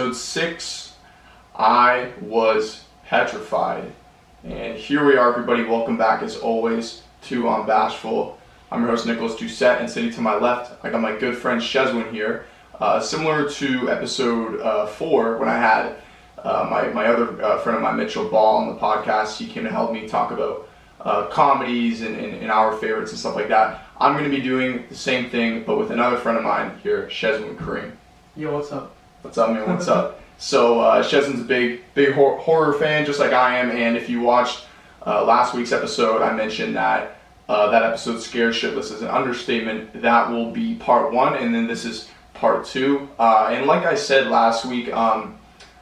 episode 6, I was petrified. And here we are, everybody. Welcome back, as always, to Bashful. I'm your host, Nicholas Doucette, and sitting to my left, I got my good friend Shezwin here. Similar to episode 4, when I had my other friend of mine, Mitchell Ball, on the podcast. He came to help me talk about comedies and our favorites and stuff like that. I'm going to be doing the same thing, but with another friend of mine here, Shezwin Carim. Yo, what's up? What's up, man? What's up? So Shezwin's a big horror fan, just like I am. And if you watched last week's episode, I mentioned that that episode scared shitless is an understatement. That will be part 1, and then this is part 2. And like I said last week, I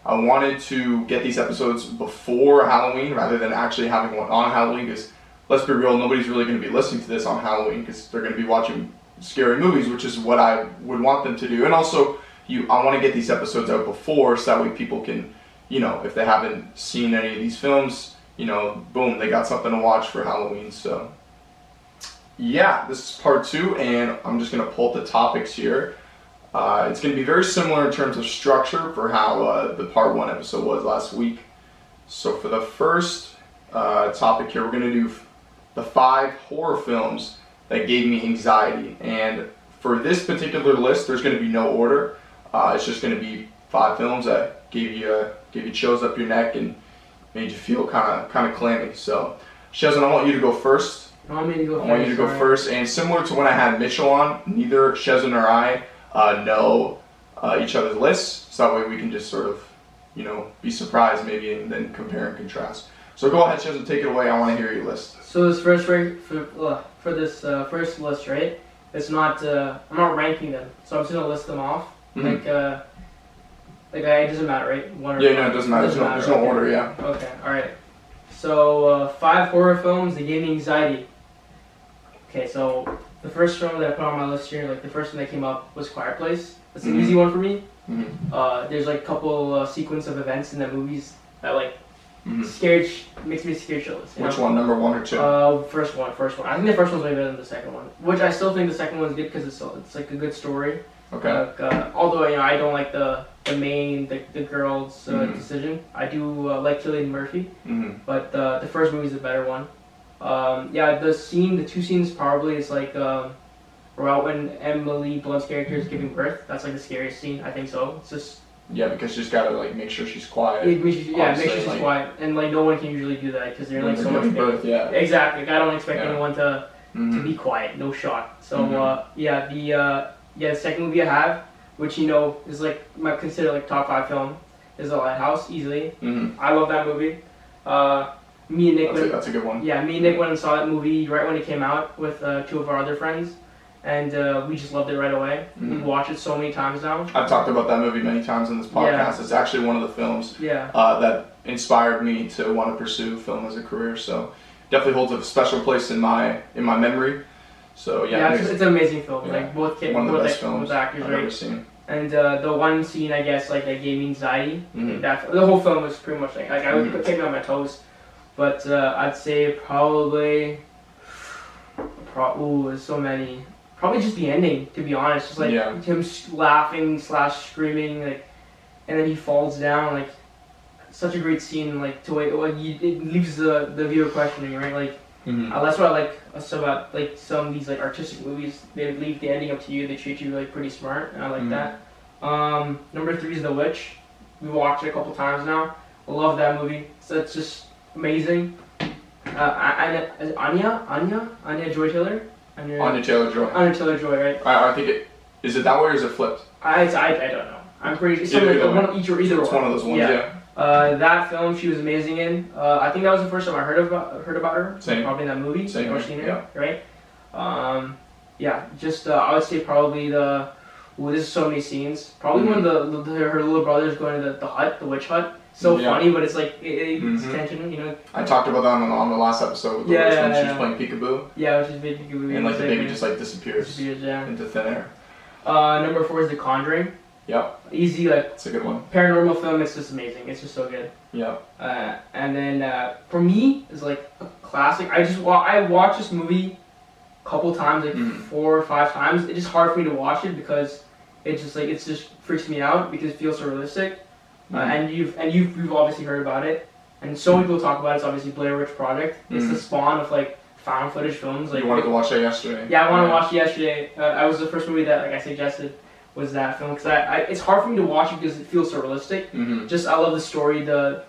wanted to get these episodes before Halloween rather than actually having one on Halloween, because let's be real, nobody's really going to be listening to this on Halloween because they're going to be watching scary movies, which is what I would want them to do. And also, I want to get these episodes out before, so that way people can, if they haven't seen any of these films, boom, they got something to watch for Halloween. So yeah, this is part 2, and I'm just going to pull up the topics here. It's going to be very similar in terms of structure for how the part 1 episode was last week. So for the first topic here, we're going to do the 5 horror films that gave me anxiety. And for this particular list, there's going to be no order. It's just going to be 5 films that gave you chills up your neck and made you feel kind of clammy. So Shezwin, I want you to go first. I want you to go first. And similar to when I had Mitchell on, neither Shezwin or I know each other's lists, so that way we can just sort of, be surprised maybe and then compare and contrast. So go ahead, Shezwin, take it away. I want to hear your list. So this first for this first list, right? It's not I'm not ranking them, so I'm just gonna list them off. Mm-hmm. It doesn't matter, right? One or yeah, no, it doesn't matter. There's no order, yeah. Okay, all right. So 5 horror films that gave me anxiety. Okay, so the first film that I put on my list here, the first one that came up was Quiet Place. It's an easy one for me. Mm-hmm. There's a couple sequence of events in the movies that makes me scared shitless. Which one, number 1 or 2? First one. I think the first one's way better than the second one, which I still think the second one's good because it's like a good story. Okay. Although I don't like the girl's decision. I do like Cillian Murphy, but the first movie's a better one. The 2 scenes probably is right when Emily Blunt's character is giving birth. That's the scariest scene. I think so. It's just because she's gotta make sure she's quiet. Make sure she's quiet, and no one can usually do that because they're so much pain. Birth, yeah. Exactly. I don't expect anyone to be quiet. No shot. So the second movie I have, which is considered top 5 film, is The Lighthouse, easily. I love that movie. Me and Nick that's a good one. Yeah, me and Nick went and saw that movie right when it came out with 2 of our other friends, and we just loved it right away. We've watched it so many times now. I've talked about that movie many times in this podcast. Yeah. It's actually one of the films that inspired me to want to pursue film as a career. So definitely holds a special place in my memory. So it's an amazing film. Yeah. Both one of the best films actors, I've ever seen. And the one scene that gave me anxiety. The whole film was pretty much I would take me on my toes. But I'd say probably, there's so many. Probably just the ending, to be honest. Just him laughing / screaming, and then he falls down. Such a great scene. It leaves the viewer questioning, right? That's what I like about some of these artistic movies. They leave the ending up to you. They treat you pretty smart, and I like that. Number 3 is The Witch. We watched it a couple times now. I love that movie. So it's just amazing. Anya Joy Taylor. Anya Taylor-Joy. Anya Taylor-Joy, right? I think is it that way or is it flipped? I don't know. I'm pretty sure either one. It's one of those ones. Yeah. That film she was amazing in. I think that was the first time I heard about her. Same. Probably in that movie. Same. Or seen her, right? I would say probably there's so many scenes. Probably when her little brother's going to the witch hut. So funny, but it's it's tension, I talked about that on the last episode with the witch when she was playing peekaboo. Yeah, she's playing peekaboo. And the baby just disappears into thin air. Number 4 is The Conjuring. Yep. Easy, it's a good one. Paranormal film. It's just amazing. It's just so good. Yeah. And then for me, it's a classic. I watched this movie a couple times, 4 or 5 times. It's just hard for me to watch it because it just freaks me out because it feels so realistic. and you've obviously heard about it, and so many people talk about it. It's obviously Blair Witch Project. It's the spawn of like found footage films. Like you wanted to watch that yesterday. Yeah, I wanted to watch it yesterday. I was the first movie that like I suggested was that film because I it's hard for me to watch it because it feels so realistic. Just I love the story. The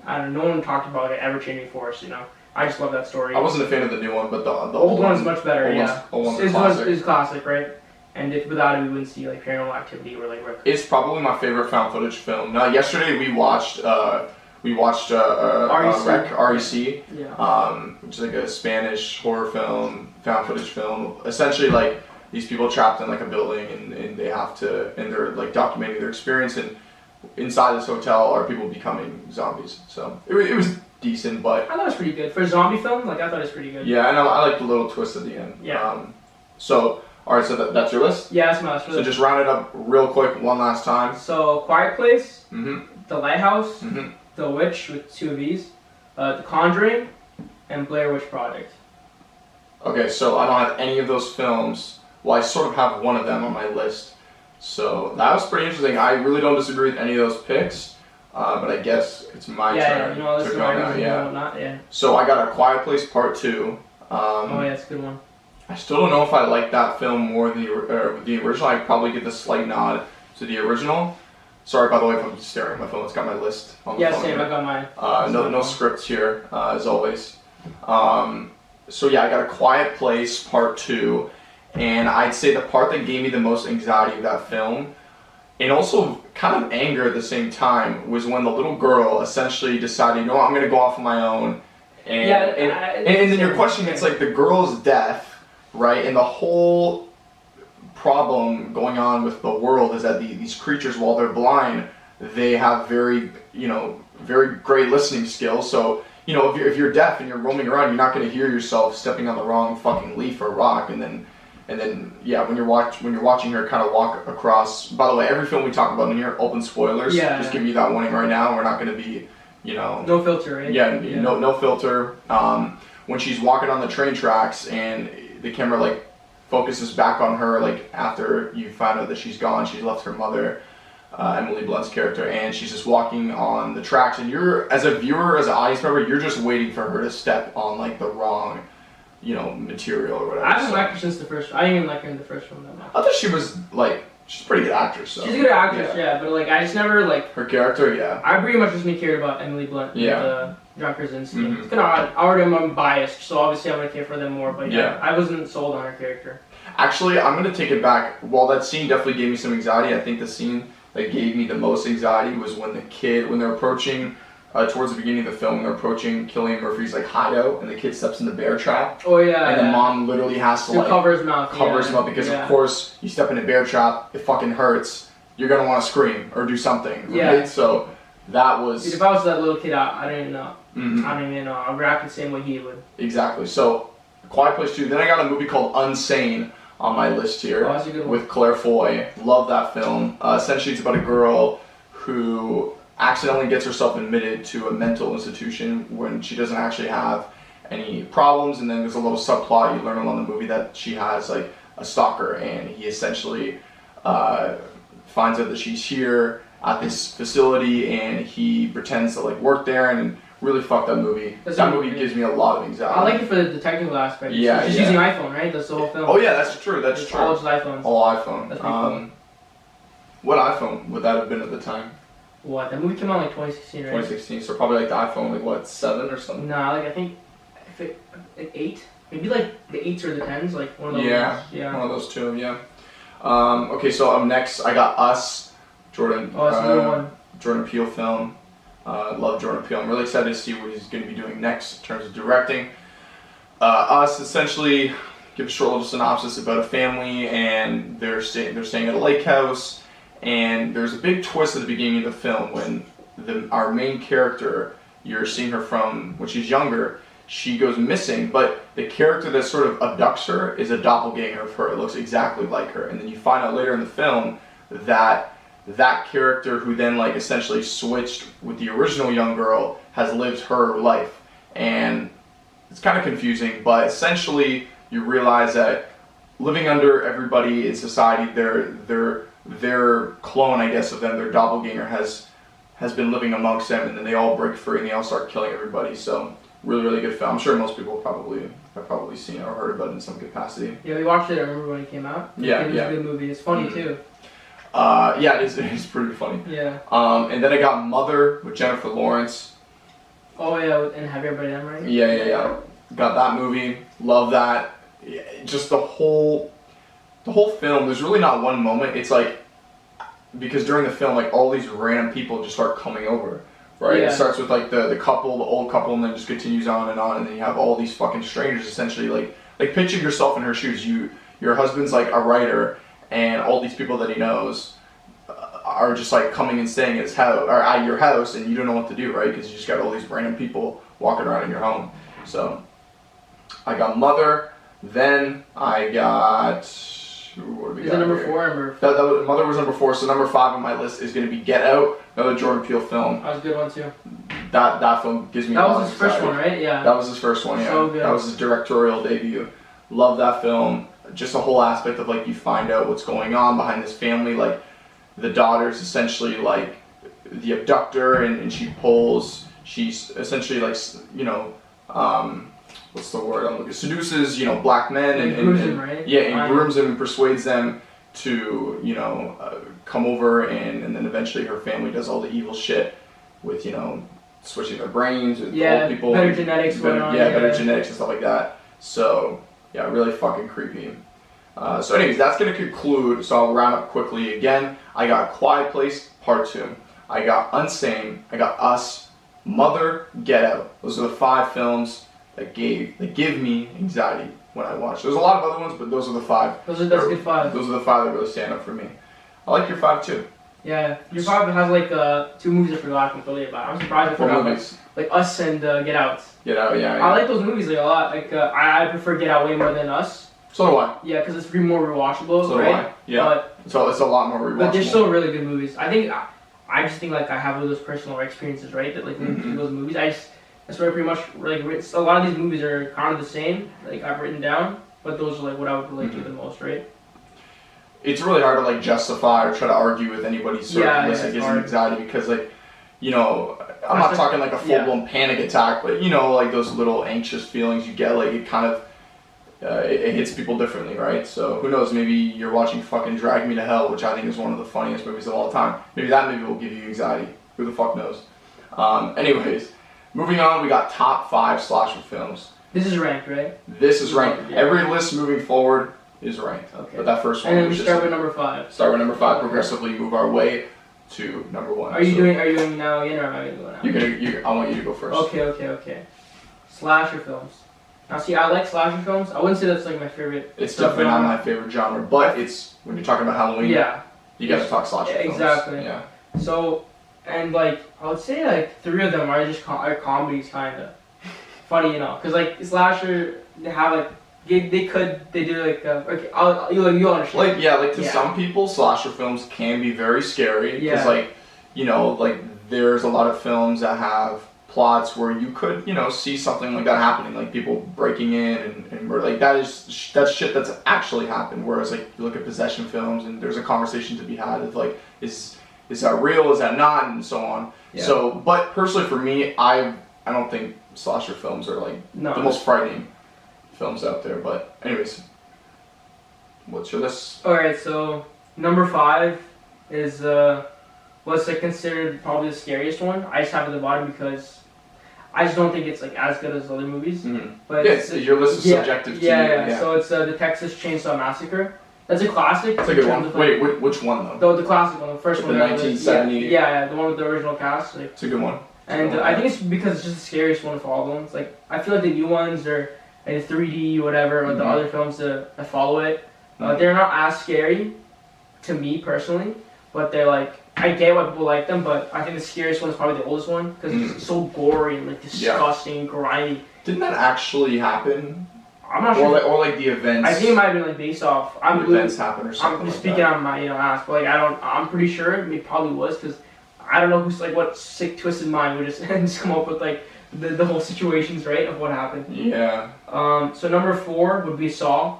I don't know. No one talked about it ever changing force. You know. I just love that story. I wasn't a fan of the new one, but the old one's much better. Old one's is classic, right? And if without it, we wouldn't see like Paranormal Activity or like. It's probably my favorite found footage film. Now, yesterday we watched REC, which is like a Spanish horror film, found footage film. Essentially, like these people trapped in like a building, and they have to, and they're like documenting their experience, and inside this hotel are people becoming zombies. So it was decent, but I thought it was pretty good for a zombie film. Like I thought it was pretty good. Yeah, I like the little twist at the end. Yeah. So all right, so that's your list. Yeah, that's my list. So just round it up real quick one last time. So Quiet Place, The Lighthouse, The Witch with 2 V's, The Conjuring, and Blair Witch Project. Okay, so I don't have any of those films. Well, I sort of have one of them on my list. So that was pretty interesting. I really don't disagree with any of those picks. But I guess it's my turn to go now. Yeah. So I got A Quiet Place Part 2. Oh yeah, that's a good one. I still don't know if I like that film more than the original. I'd probably give the slight nod to the original. Sorry, by the way, if I'm staring at my phone. It's got my list on the phone. Yeah, same. I got mine. No script here, as always. So yeah, I got A Quiet Place Part 2. And I'd say the part that gave me the most anxiety of that film, and also kind of anger at the same time, was when the little girl essentially decided, you know what, I'm going to go off on my own. And then your question, it's like the girl's death, right? And the whole problem going on with the world is that these creatures, while they're blind, they have very great listening skills. So, if you're deaf and you're roaming around, you're not going to hear yourself stepping on the wrong fucking leaf or rock. And then when you're watching her kind of walk across. By the way, every film we talk about in here, open spoilers. Yeah. Just giving you that warning right now. We're not going to be, no filter, right? Yeah. No filter. When she's walking on the train tracks and the camera like focuses back on her, like after you find out that she's gone, she's left her mother, Emily Blunt's character, and she's just walking on the tracks, and you're, as a viewer, as an audience member, you're just waiting for her to step on like the wrong material or whatever. I haven't liked her since the first. I didn't even like her in the first one that much. I thought she was she's a pretty good actress. So. She's a good actress, yeah, but I just never her character, yeah. I pretty much just cared about Emily Blunt. Yeah. The Drunkard's Instinct. It's kind of odd. I'm biased, so obviously I'm gonna care for them more. But yeah, I wasn't sold on her character. Actually, I'm gonna take it back. While that scene definitely gave me some anxiety, I think the scene that gave me the most anxiety was when they're approaching. Towards the beginning of the film, they're approaching Cillian Murphy's hideout, and the kid steps in the bear trap. Oh yeah. And the mom literally has to cover his mouth. Because of course you step in a bear trap, it fucking hurts. You're gonna want to scream or do something. Right? Yeah. So that was. Dude, if I was that little kid, I don't even know. I don't even know. I'd react the same way he would. Exactly. So, Quiet Place 2. Then I got a movie called Unsane on my list here. Oh, that's a good one. With Claire Foy. Love that film. Essentially, it's about a girl who accidentally gets herself admitted to a mental institution when she doesn't actually have any problems, and then there's a little subplot you learn along the movie that she has a stalker, and he essentially finds out that she's here at this facility, and he pretends to work there, and really fuck that movie. That movie gives me a lot of anxiety. I like it for the technical aspect. Yeah, she's using iPhone, right? That's the whole film. Oh yeah, that's true. That's true. All just iPhones. All iPhone. That's cool. What iPhone would that have been at the time? What? That movie came out 2016, right? 2016, so probably the iPhone, 7 or something? Nah, I think, 8? Maybe the 8s or the 10s, one of those. Yeah, one of those two, yeah. Okay, so up next, I got Us, Jordan. Oh, that's a good one. Jordan Peele film. Love Jordan Peele. I'm really excited to see what he's going to be doing next in terms of directing. Us, essentially, give a short little synopsis about a family, and they're staying at a lake house. And there's a big twist at the beginning of the film when our main character, you're seeing her from when she's younger, she goes missing, but the character that sort of abducts her is a doppelganger of her. It looks exactly like her. And then you find out later in the film that character who then essentially switched with the original young girl has lived her life. And it's kind of confusing, but essentially you realize that living under everybody in society, they're their clone, I guess, of them, their doppelganger, has been living amongst them, and then they all break free and they all start killing everybody. So really, really good film. I'm sure most people have probably seen it or heard about it in some capacity. Yeah, we watched it. I remember when it came out. Yeah, it was a good movie. It's funny too. Yeah, it is pretty funny. Yeah. And then I got Mother with Jennifer Lawrence. Oh yeah, and Javier Bardem, right? Yeah. Got that movie. Love that. Yeah, just the whole film. There's really not one moment. It's like, because during the film, like all these random people just start coming over, right? Yeah. It starts with like the couple, the old couple, and then just continues on, and then you have all these fucking strangers essentially. Like picture yourself in her shoes. Your husband's like a writer, and all these people that he knows are just like coming and staying at his house or at your house, and you don't know what to do, right? Because you just got all these random people walking around in your home. So I got Mother. Then I got. What do we Is got it number here? 4 or number 5? That was, Mother was number 4. So number 5 on my list is going to be Get Out, another Jordan Peele film. That was a good one too. That film gives me. That a lot was of his first anxiety. one, right? Yeah. That was his first one. Yeah. So good. That was his directorial debut. Love that film. Just the whole aspect of like you find out what's going on behind this family. Like the daughter's essentially like the abductor, and she's essentially like, you know, what's the word I'm looking, seduces, you know, black men and grooms them, right? Yeah, and grooms them and persuades them to, you know, come over, and then eventually her family does all the evil shit with, you know, switching their brains with old people. Better genetics going on. Yeah, better genetics and stuff like that. So yeah, really fucking creepy. So anyways, that's going to conclude, so I'll round up quickly again. I got Quiet Place Part 2. I got Unsane. I got Us, Mother, Get Out. Those are the 5 films that give me anxiety when I watch. There's a lot of other ones, but those are the 5. That's a good 5. Those are the 5 that really stand up for me. I like your 5 too. Yeah, your 5 has like 2 movies I forgot completely about. I'm surprised I forgot. Movies? Like Us and Get Out. Get Out, yeah. I like those movies like a lot. Like I prefer Get Out way more than Us. So do I. Yeah, because it's more rewatchable, So right? do I. Yeah. So it's a lot more rewatchable. But they're still really good movies. I think I just think like I have those personal experiences, right? That like when those movies, that's where I pretty much like a lot of these movies are kind of the same. Like I've written down, but those are like what I would relate to the most, right? It's really hard to like justify or try to argue with anybody's certain list that gives me anxiety, because like, you know, I'm not talking like a full-blown panic attack, but you know, like those little anxious feelings you get, like it kind of it hits people differently, right? So who knows, maybe you're watching fucking Drag Me to Hell, which I think is one of the funniest movies of all time. Maybe that movie will give you anxiety. Who the fuck knows? Anyways, moving on, we got top 5 slasher films. This is ranked, right? This is ranked. Yeah. Every list moving forward is ranked. Okay. But that first one. And then we start with number 5. Start with number 5. Progressively move our way to number 1. Are you doing now again, or am I gonna go now? I want you to go first. Okay. Slasher films. Now, see, I like slasher films. I wouldn't say that's like my favorite. It's definitely not my favorite genre, but it's when you're talking about Halloween. Yeah. You gotta talk slasher films. Exactly. Yeah. So, and like I would say like 3 of them are just are comedies, kind of funny, you know, because like slasher they have like they do like okay, you'll understand. Like to some people, slasher films can be very scary because like, you know, like there's a lot of films that have plots where you could, you know, see something like that happening, like people breaking in and murder. Like that's shit that's actually happened. Whereas like you look at possession films and there's a conversation to be had of like, is that real, is that not, and so on. Yeah. So, but personally for me, I don't think slasher films are like the most frightening films out there. But anyways, what's your list? Alright, so number 5 is what's like considered probably the scariest one. I just have it at the bottom because I just don't think it's like as good as other movies. Mm-hmm. But your list is subjective to you. Yeah. So it's the Texas Chainsaw Massacre. That's a classic. It's a good one. Wait, which one though? The classic one, the first one. The 1970. Yeah, the one with the original cast. Like, it's a good one. And I think it's because it's just the scariest one of all of them. It's like I feel like the new ones are like 3D whatever, or the other films that follow it. They're not as scary to me personally, but they're like, I get why people like them, but I think the scariest one is probably the oldest one because it's so gory and like disgusting, grimy. Didn't that actually happen? I'm not sure. Or like the events. I think it might have been like based off. Events happen or something. I'm just speaking on my ass, but like I'm pretty sure it probably was because I don't know who's like what sick twisted mind would just come up with like the whole situations, right, of what happened. Yeah. So number 4 would be Saw.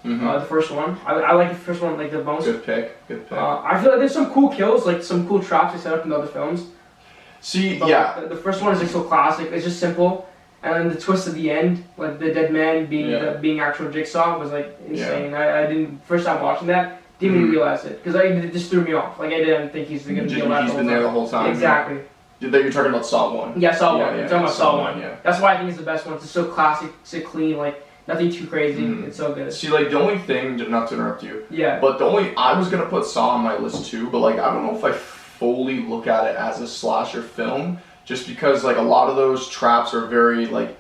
Mm-hmm. The first one. I like the first one like the most. Good pick. Good pick. I feel like there's some cool kills, like some cool traps they set up in the other films. See, But yeah. like, the first one is like so classic. It's just simple, and then the twist at the end, like the dead man being actual Jigsaw, was like insane. Yeah. I didn't first time watching that didn't even realize it because it just threw me off. Like I didn't think he's gonna be alive. He's been there the whole time. Exactly. That you're talking about Saw 1. Yeah, Saw 1. Yeah, You're talking about Saw 1. Yeah. That's why I think it's the best one. It's so classic, so clean, like nothing too crazy. It's so good. See, like the only thing, not to interrupt you. Yeah. But I was gonna put Saw on my list too, but like I don't know if I fully look at it as a slasher film, just because like a lot of those traps are very like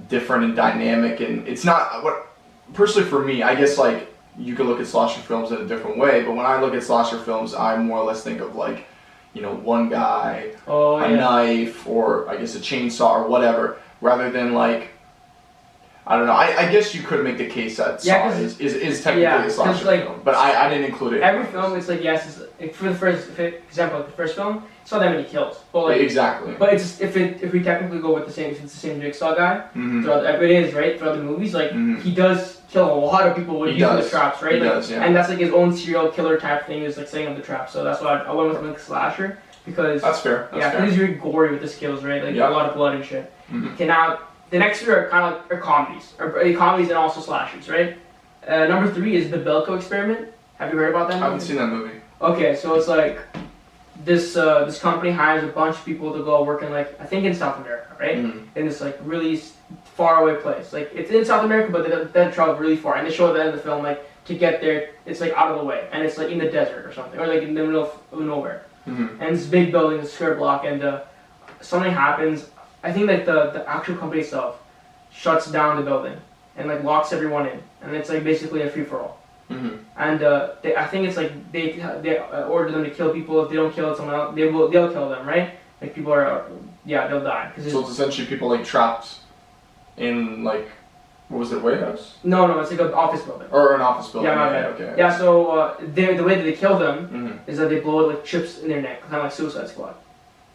different and dynamic, and it's not what personally for me. I guess like you could look at slasher films in a different way, but when I look at slasher films, I more or less think of like, you know, one guy, a knife, or I guess a chainsaw or whatever, rather than like, I don't know. I guess you could make the case that Saw is technically a slasher film, but I didn't include it. Every film, it's like yes, it's, for the first example, the first film, it's not that many kills, but like exactly. But it's if we technically go with if it's the same Jigsaw guy, it is right throughout the movies. Like he does kill a lot of people with using the traps, right? He does, and that's like his own serial killer type thing is like setting up the traps. So that's why I went with like slasher because that's fair. Because he's really gory with his kills, right? Like a lot of blood and shit. Okay, now the next three are kind of comedies, comedies and also slashers, right? Number 3 is the Belko Experiment. Have you heard about that movie? I haven't seen that movie. Okay, so it's like this company hires a bunch of people to go work in like I think in South America, right? In this like really far away place. Like it's in South America, but they travel really far, and they show at the end of the film like to get there, it's like out of the way, and it's like in the desert or something, or like in the middle of nowhere. And this big building, this square block, and something happens. I think like the actual company itself shuts down the building and like locks everyone in, and it's like basically a free for all. And I think it's like they order them to kill people. If they don't kill someone else, they'll kill them, right? Like people are they'll die. So it's essentially people like trapped in like what was it, White House? No, it's like an office building. Or an office building. Yeah, my bad. Okay. Yeah, so the way that they kill them is that they blow like chips in their neck, kind of like Suicide Squad.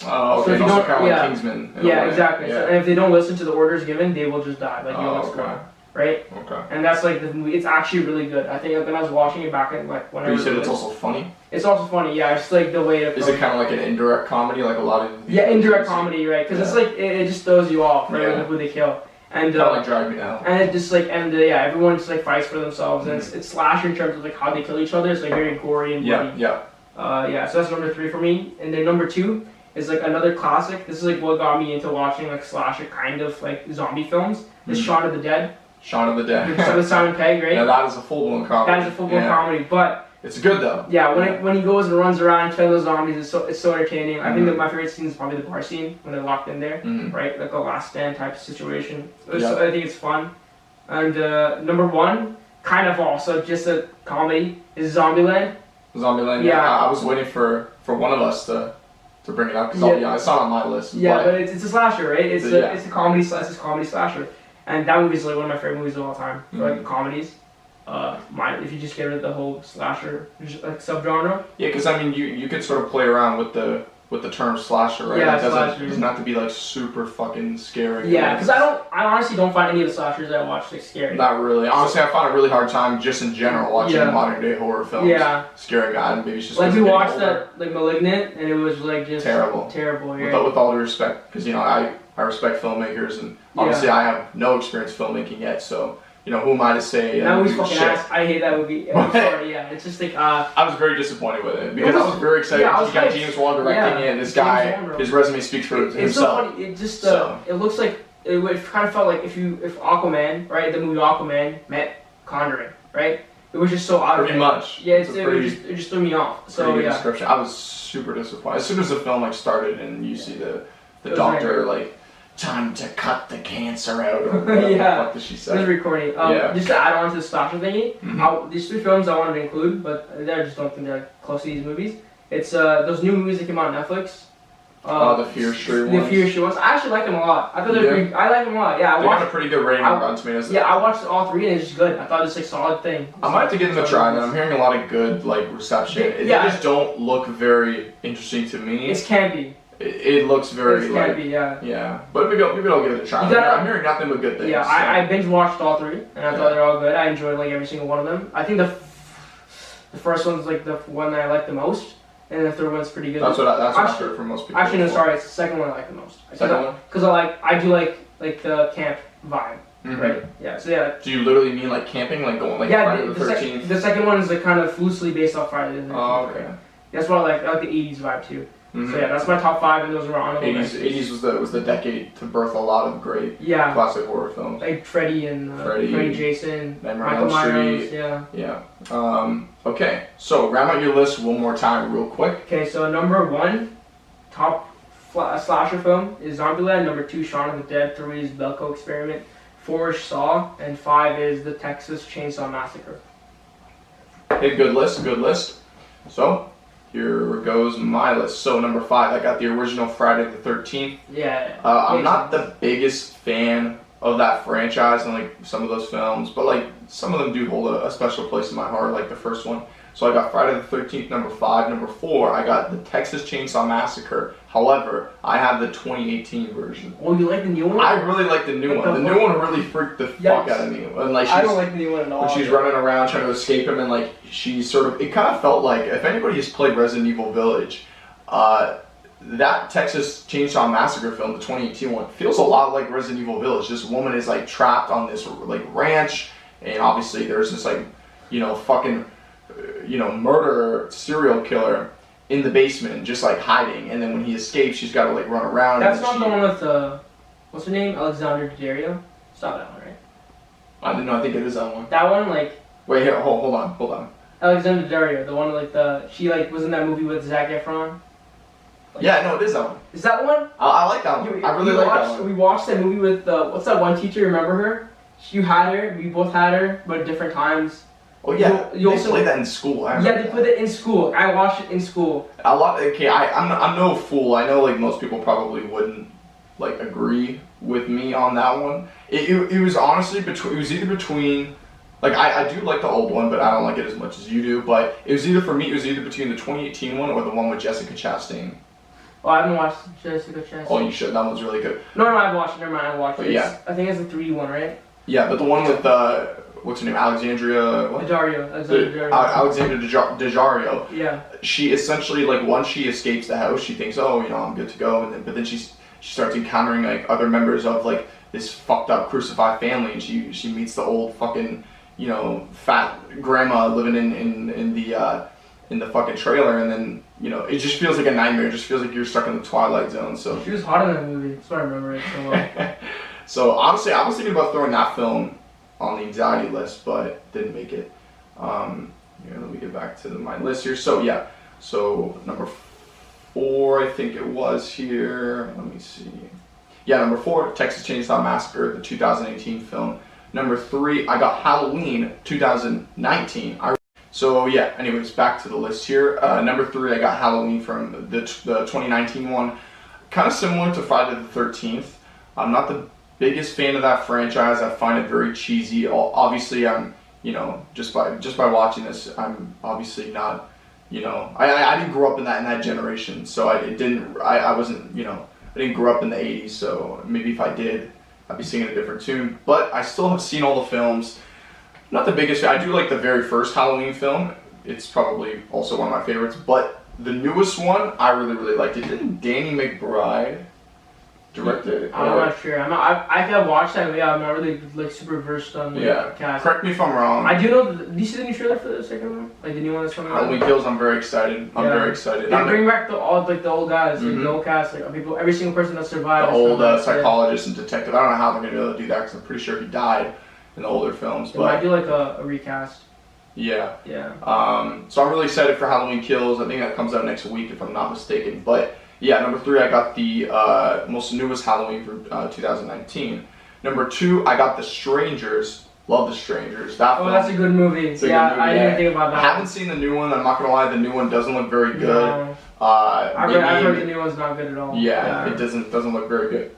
Oh, okay. So if you also don't, kind of like Kingsman. Yeah, exactly. Yeah. So, and if they don't listen to the orders given, they will just die. Like you'll explode. Right? Okay. And that's like the movie. It's actually really good. I think when I was watching it back in like when I you was. said it's also funny. It's also funny, yeah. It's like the way. Is it kind of like an indirect comedy, like a lot of? Yeah, indirect comedy, right? Because it's like it just throws you off, right? Who they kill, and kind of like Drive Me Now. And it just like everyone just like fights for themselves, and it's slasher in terms of like how they kill each other. It's like very gory and bloody. Yeah. So that's number 3 for me, and then number 2 is like another classic. This is like what got me into watching like slasher kind of like zombie films. It's Shaun of the Dead. Shaun of the Dead. With Simon Pegg, right? Yeah, that is a full-blown comedy. That is a full-blown comedy, but it's good though. Yeah, when he goes and runs around killing those zombies, it's so entertaining. I think that my favorite scene is probably the bar scene when they're locked in there, right? Like a last stand type of situation. So I think it's fun. And number 1, kind of also just a comedy, is Zombieland. Zombieland. Yeah. I was waiting for one of us to bring it up because I saw it on my list. Yeah, but it's a slasher, right? It's a comedy slasher. And that movie is like one of my favorite movies of all time for like comedies. If you just get rid of the whole slasher like subgenre. Yeah, because I mean you could sort of play around with the term slasher, right? Yeah, it doesn't have to be like super fucking scary. Yeah, because I honestly don't find any of the slashers I watch like scary. Not really. Honestly, I find a really hard time just in general watching modern day horror films. Yeah. Scaring God, maybe it's just like we watched that like Malignant, and it was like just terrible. Yeah. With all due respect, because I respect filmmakers, and obviously I have no experience filmmaking yet, so who am I to say? That movie's fucking ass. I hate that movie. I'm sorry, it's just like I was very disappointed with it because I was very excited. You got James Wan directing it, and this guy, his resume speaks for himself. It's so funny. It just it looks like it kind of felt like if Aquaman, right, the movie Aquaman met Conjuring, right? It was just so out of it. Pretty much. Yeah, it just threw me off. So pretty good description. I was super disappointed. As soon as the film started and you see the doctor like, time to cut the cancer out, or whatever the fuck did she say? It was recording. Just to add on to the slasher thingy, these 3 films I wanted to include, but I just don't think they're close to these movies. It's those new movies that came out on Netflix. The Fear Street ones. The Fear Street ones. I actually like them a lot. I thought they're pretty. I like them a lot. Yeah, they got a pretty good rating on Rotten Tomatoes. Yeah, I watched all 3 and it's just good. I thought it was like a solid thing. I might have to give them a try. Then I'm hearing a lot of good reception. They just don't look very interesting to me. It's campy. It looks very It's like campy, yeah. yeah, but maybe I'll give it a try. I'm hearing nothing but good things. Yeah, so. I binge watched all 3, and I thought they're all good. I enjoyed like every single one of them. I think the first one's like the one that I like the most, and the third one's pretty good. That's what I've heard from most people. Actually, no, sorry, it's the second one I like the most. Second one? Because I do like the camp vibe, right? Yeah, so yeah. Do you literally mean like camping, like going like Friday the 13th? The second one is like kind of loosely based off Friday the 13th. Oh, okay. Right? That's what I like the 80s vibe too. So yeah, that's my top 5, and those are honorable. 80s was the decade to birth a lot of great classic horror films. Like Freddy and Freddy, Jason, Michael Myers. Yeah. Okay, so round out your list one more time, real quick. Okay, so number 1, top slasher film is Zombieland. Number 2, Shaun of the Dead. 3 is Belko Experiment. 4 is Saw, and 5 is the Texas Chainsaw Massacre. Okay, good list. So. Here goes my list. So number 5, I got the original Friday the 13th. Yeah. I'm not the biggest fan of that franchise and like some of those films, but like some of them do hold a special place in my heart, like the first one. So I got Friday the 13th, number 5. Number 4, I got the Texas Chainsaw Massacre. However, I have the 2018 version. Oh, you like the new one? I really like the new one. The new one really freaked the fuck out of me. And like I don't like the new one at all. When she's running around trying to escape him, and like she sort of, it kind of felt like, if anybody has played Resident Evil Village, that Texas Chainsaw Massacre film, the 2018 one, feels a lot like Resident Evil Village. This woman is like trapped on this like ranch, and obviously there's this like, fucking, murderer, serial killer in the basement, just like hiding. And then when he escapes, she's got to like run around. That's not the one with what's her name? Alexander Daddario? It's not that one, right? I don't know. I think it is that one. That one, like. Wait here. Hold on. Alexander Daddario, the one like she like was in that movie with Zac Efron. Like, yeah, no, it is that one. Is that one? I like that one. I really like that one. We watched that movie with what's that one teacher? Remember her? You had her. We both had her, but at different times. Oh yeah, they also played that in school. Yeah, they played it in school. I watched it in school. Okay, I'm no fool. I know like most people probably wouldn't like agree with me on that one. It was honestly between. It was either between. Like I do like the old one, but I don't like it as much as you do. But it was either for me. It was either between the 2018 one or the one with Jessica Chastain. Oh, I haven't watched Jessica Chastain. Oh, you should. That one's really good. No, I've watched it. Never mind, I watched it. Yeah. I think it's the 3D one, right? Yeah, but the one with what's her name? Alexandria. What? Alexandra Daddario. Yeah. She essentially like once she escapes the house, she thinks, oh, I'm good to go, but then she starts encountering like other members of like this fucked up crucified family, and she meets the old fucking fat grandma living in the fucking trailer, and then it just feels like a nightmare. It just feels like you're stuck in the Twilight Zone. So she was hot in that movie. That's why I remember it so well. So honestly, I was thinking about throwing that film on the anxiety list, but didn't make it. Here, let me get back to my list here. So yeah, so number 4, I think it was here. Let me see. Yeah, number 4, Texas Chainsaw Massacre, the 2018 film. Number 3, I got Halloween 2019. So yeah, anyways, back to the list here. Number 3, I got Halloween from the 2019 one. Kind of similar to Friday the 13th. I'm not the biggest fan of that franchise. I find it very cheesy. Obviously, I'm, just by watching this, I'm obviously not, I didn't grow up in that generation, so I didn't grow up in the 80s, so maybe if I did, I'd be singing a different tune. But I still have seen all the films. Not the biggest fan. I do like the very first Halloween film. It's probably also one of my favorites, but the newest one, I really, really liked it. Didn't Danny McBride directed? I'm not sure. I have watched that movie. I'm not really like super versed on the cast. Correct me if I'm wrong. I do know. Do you see the new trailer for the second one? Like the new one that's coming out? Halloween Kills. I'm very excited. I'm very excited. They bring back the old guys, like the old cast, like people, every single person that survived. The old psychologist and detective. I don't know how they're gonna be able to do that because I'm pretty sure he died in the older films. But I do like a recast. Yeah. Yeah. So I'm really excited for Halloween Kills. I think that comes out next week if I'm not mistaken. But yeah, number 3, I got the most newest Halloween for 2019. Number 2, I got The Strangers. Love The Strangers. That's a good movie. I didn't think about that. I haven't seen the new one. I'm not gonna lie, the new one doesn't look very good. No. I've heard the new one's not good at all. Yeah. It doesn't look very good.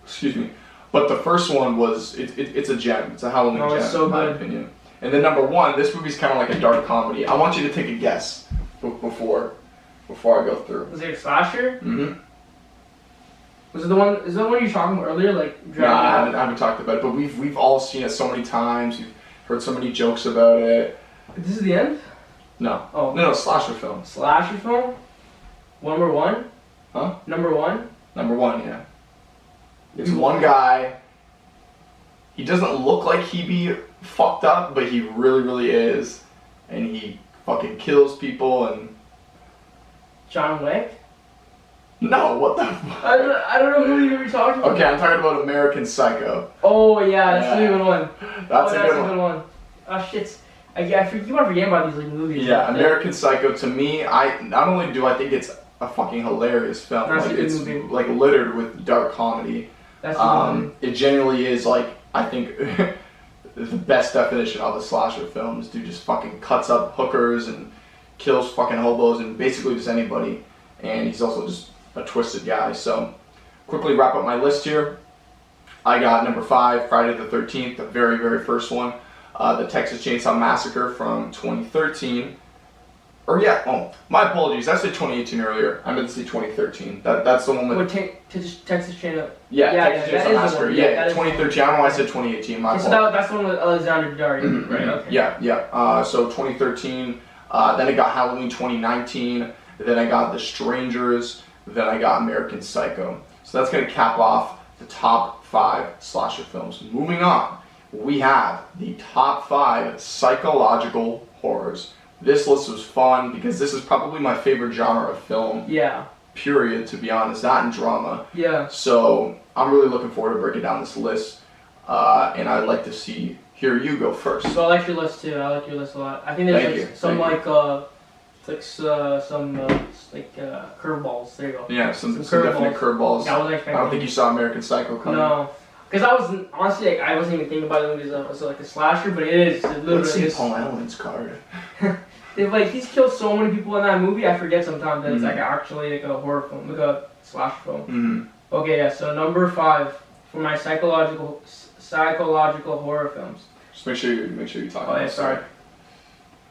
Excuse me. But the first one was it's a gem. It's a Halloween gem, it's so in my opinion. And then number 1, this movie's kind of like a dark comedy. I want you to take a guess before I go through. Was it a slasher? Mm-hmm. Was it the one? Is that the one you were talking about earlier? Like, No, I haven't talked about it, but we've all seen it so many times. We've heard so many jokes about it. This is the end? No. Oh. No, slasher film. Slasher film? Number one? Huh? Number one? Number one, yeah. It's one guy. He doesn't look like he be fucked up, but he really, really is. And he fucking kills people and... John Wick? No, what the fuck? I don't know who you're talking about. Okay, I'm talking about American Psycho. Oh, yeah, that's a good one. That's a good one. Oh, shit. I keep on forgetting about these like movies. Yeah, American Psycho, to me, not only do I think it's a fucking hilarious film, that's like, a good it's movie. Like littered with dark comedy. That's a good movie. It genuinely is, like, I think the best definition of a slasher film is dude just fucking cuts up hookers and kills fucking hobos and basically just anybody. And he's also just a twisted guy. So, quickly wrap up my list here. I got number 5, Friday the 13th, the very, very first one. The Texas Chainsaw Massacre from 2013. My apologies, I said 2018 earlier. I meant to say 2013. That's the one with... Texas Chainsaw... Texas Chainsaw Massacre. 2013. I don't know why I said 2018. My apologies. That's the one with Alexander Daddario, right? Okay. Yeah. So 2013. Then I got Halloween 2019. Then I got The Strangers. Then I got American Psycho. So that's going to cap off the top 5 slasher films. Moving on, we have the top 5 psychological horrors. This list was fun because this is probably my favorite genre of film. Yeah. Period, to be honest. That and drama. Yeah. So I'm really looking forward to breaking down this list. And I'd like to hear you go first. So I like your list too. I like your list a lot. I think there's some curveballs. There you go. Yeah, some definite curveballs. I don't think you saw American Psycho coming. No. Because I was honestly, I wasn't even thinking about the movies as like a slasher, but it is. Let's see Paul Allen's card. He's killed so many people in that movie. I forget sometimes that it's like actually like a horror film, like a slasher film. Mm-hmm. Okay, yeah. So number 5 for my psychological horror films. Just make sure you talk. Oh yeah, sorry.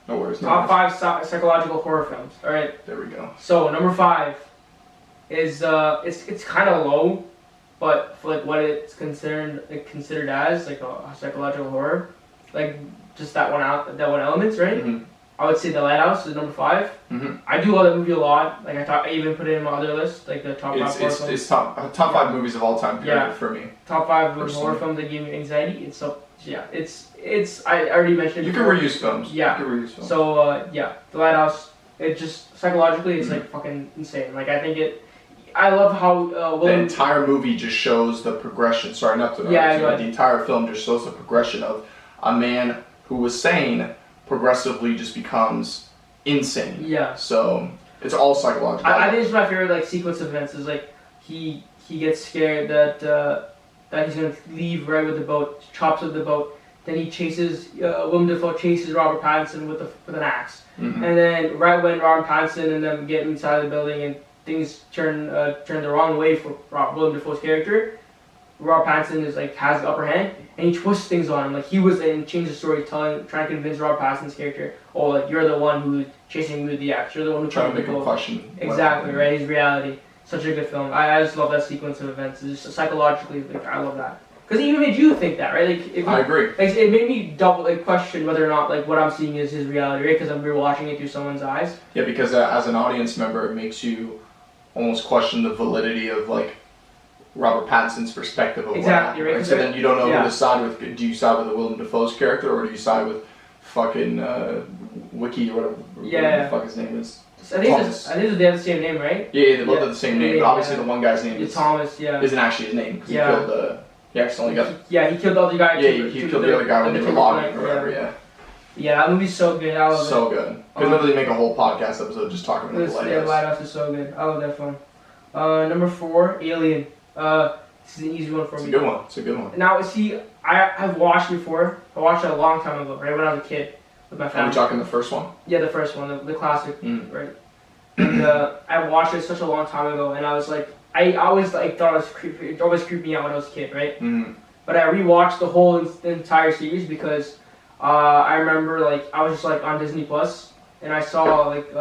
No worries. Top 5 psychological horror films. All right. There we go. So number 5 is it's kind of low. But for like what it's considered as like a psychological horror, like just that one elements, right? Mm-hmm. I would say The Lighthouse is number 5. Mm-hmm. I do love that movie a lot. Like I even put it in my other list, like the top 5 horror films. It's top 5 movies of all time period for me. Top 5 horror films that give me anxiety. It's so it's I already mentioned. You can reuse films. Yeah. You can reuse films. So The Lighthouse. It just psychologically it's like fucking insane. Like I think it. I love how the entire movie just shows the progression. Sorry, not to the entire film just shows the progression of a man who was sane progressively just becomes insane. Yeah. So it's all psychological. I think it's my favorite like sequence of events. Is like he gets scared that he's gonna leave right with the boat, chops up the boat. Then he chases Willem Dafoe chases Robert Pattinson with an axe. Mm-hmm. And then right when Robert Pattinson and them get inside the building and things turn the wrong way for Willem Dafoe's character, Robert Pattinson has the upper hand and he twists things on him. Like he was and changed the story, trying to convince Robert Pattinson's character, oh, like you're the one who's chasing me with the axe. You're the one who trying to make him question. Exactly right. His reality. Such a good film. I just love that sequence of events. It's just psychologically, like I love that. Because it even made you think that, right? Like, I agree. Like, it made me double question whether or not like what I'm seeing is his reality, right? Because I'm rewatching it through someone's eyes. Yeah, because as an audience member, it makes you almost question the validity of like Robert Pattinson's perspective of exactly, what happened, right? So then you don't know who to side with. Do you side with the Willem Dafoe's character or do you side with fucking Wiki or whatever the fuck his name is? I think they have the same name, right? Yeah, they both have the same name, but obviously the one guy's name is Thomas. Yeah, isn't actually his name because he killed the. He accidentally got. He killed the other guy. Yeah, he killed the other guy when they were logging or whatever. Yeah. Yeah, that movie's so good. I love it. So good. Could literally make a whole podcast episode just talking about the Lighthouse. Yeah, Lighthouse is so good. I love that film. Number 4, Alien. This is an easy one for me. It's a good one. Now, see, I've watched before. I watched it a long time ago, right when I was a kid with my family. Are we talking the first one? Yeah, the first one, the classic, right? And I watched it such a long time ago, and I was like, I always thought it was creepy. It always creeped me out when I was a kid, right? Mm. But I rewatched the whole entire series because I remember I was just on Disney Plus, and I saw like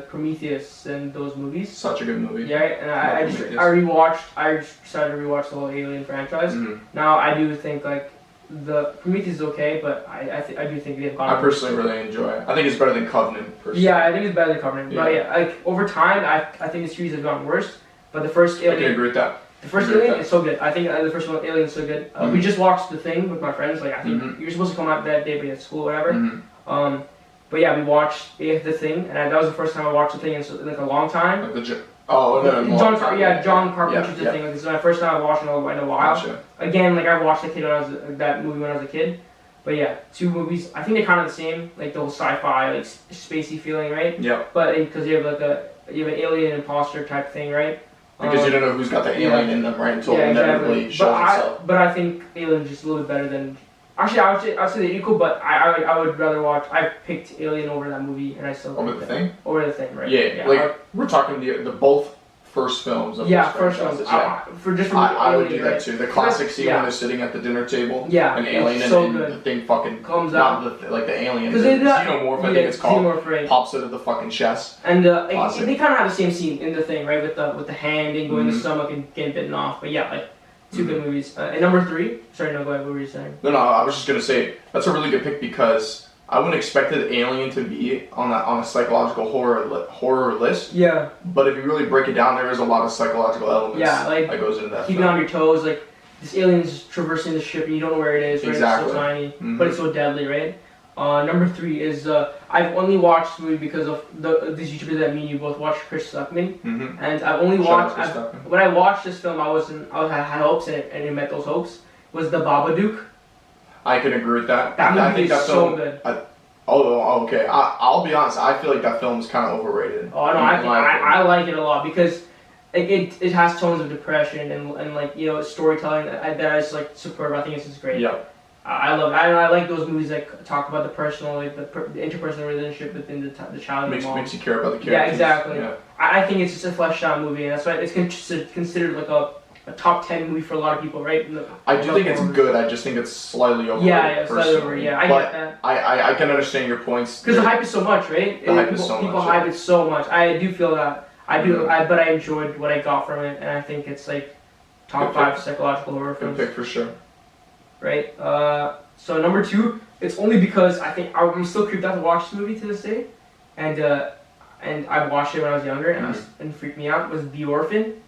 Prometheus and those movies. Such a good movie. Yeah, and I decided to rewatch the whole Alien franchise. Mm-hmm. Now I do think like the Prometheus is okay, but I do think they've gone. I personally really enjoy it. I think it's better than Covenant. Personally. Yeah, I think it's better than Covenant. Yeah. But yeah, like over time, I think the series has gotten worse. But the first Alien, I can agree with that. The first Alien is so good. I think the first one Alien is so good. We just watched The Thing with my friends. Like I think you're supposed to come out that day, but you had school or whatever. But yeah, we watched The Thing, and that was the first time I watched The Thing in like a long time. Like John Carpenter's The Thing. Like, this is my first time I watched it in a while. Gotcha. Again, like I watched that movie when I was a kid. But yeah, two movies. I think they're kind of the same. Like the whole sci-fi, like spacey feeling, right? Yeah. But because you have an alien imposter type thing, right? Because you don't know who's got the alien in them, right? Until it inevitably shows itself. But I think Alien's just a little bit better than. Actually, I'd say they're equal, but I would rather watch. I picked Alien over that movie, and I still over The Thing. Over The Thing, right? Yeah, like we're talking the both first films of first films. I would do that too. The classic scene when they're sitting at the dinner table. Yeah, an alien so and the thing fucking comes out. Like the alien. The xenomorph, I think it's called. Xenomorph, pops out of the fucking chest. And they kind of have the same scene in The Thing, right? With the hand and going to the stomach and getting bitten off. But yeah, like. Two good movies. And number 3, sorry, no, go ahead, what were you saying? No, I was just gonna say that's a really good pick because I wouldn't expect the Alien to be on a psychological horror list. Yeah. But if you really break it down, there is a lot of psychological elements. Yeah, like that goes into that. Keeping on your toes, like this alien's traversing the ship and you don't know where it is, right? Exactly. It's so tiny, but it's so deadly, right? Number 3 is I've only watched the movie because of these YouTubers that me and you both watched, Chris Stuckman, and I've only watched. When I watched this film, I had hopes in it, and it met those hopes. Was The Babadook? I can agree with that. That movie is so good. Okay. I'll be honest. I feel like that film is kind of overrated. Oh no, I like it a lot because it has tones of depression and like storytelling that is like superb. I think it's just great. Yeah. I love it. I like those movies that talk about the personal, like the interpersonal relationship within the child and the mom. Makes you care about the characters. Yeah, exactly. Yeah. I think it's just a fleshed out movie, and that's why it's considered like a top 10 movie for a lot of people, right? I do think it's good. I just think it's slightly overrated. Yeah, slightly overrated. Yeah, I get that. I can understand your points. Because the hype is so much, right? People hype it so much. I do feel that. But I enjoyed what I got from it, and I think it's like top 5 psychological horror films. Good pick for sure. Right. So number 2, it's only because I think I'm still creeped out to watch this movie to this day, and I watched it when I was younger, and it freaked me out. Was The Orphan?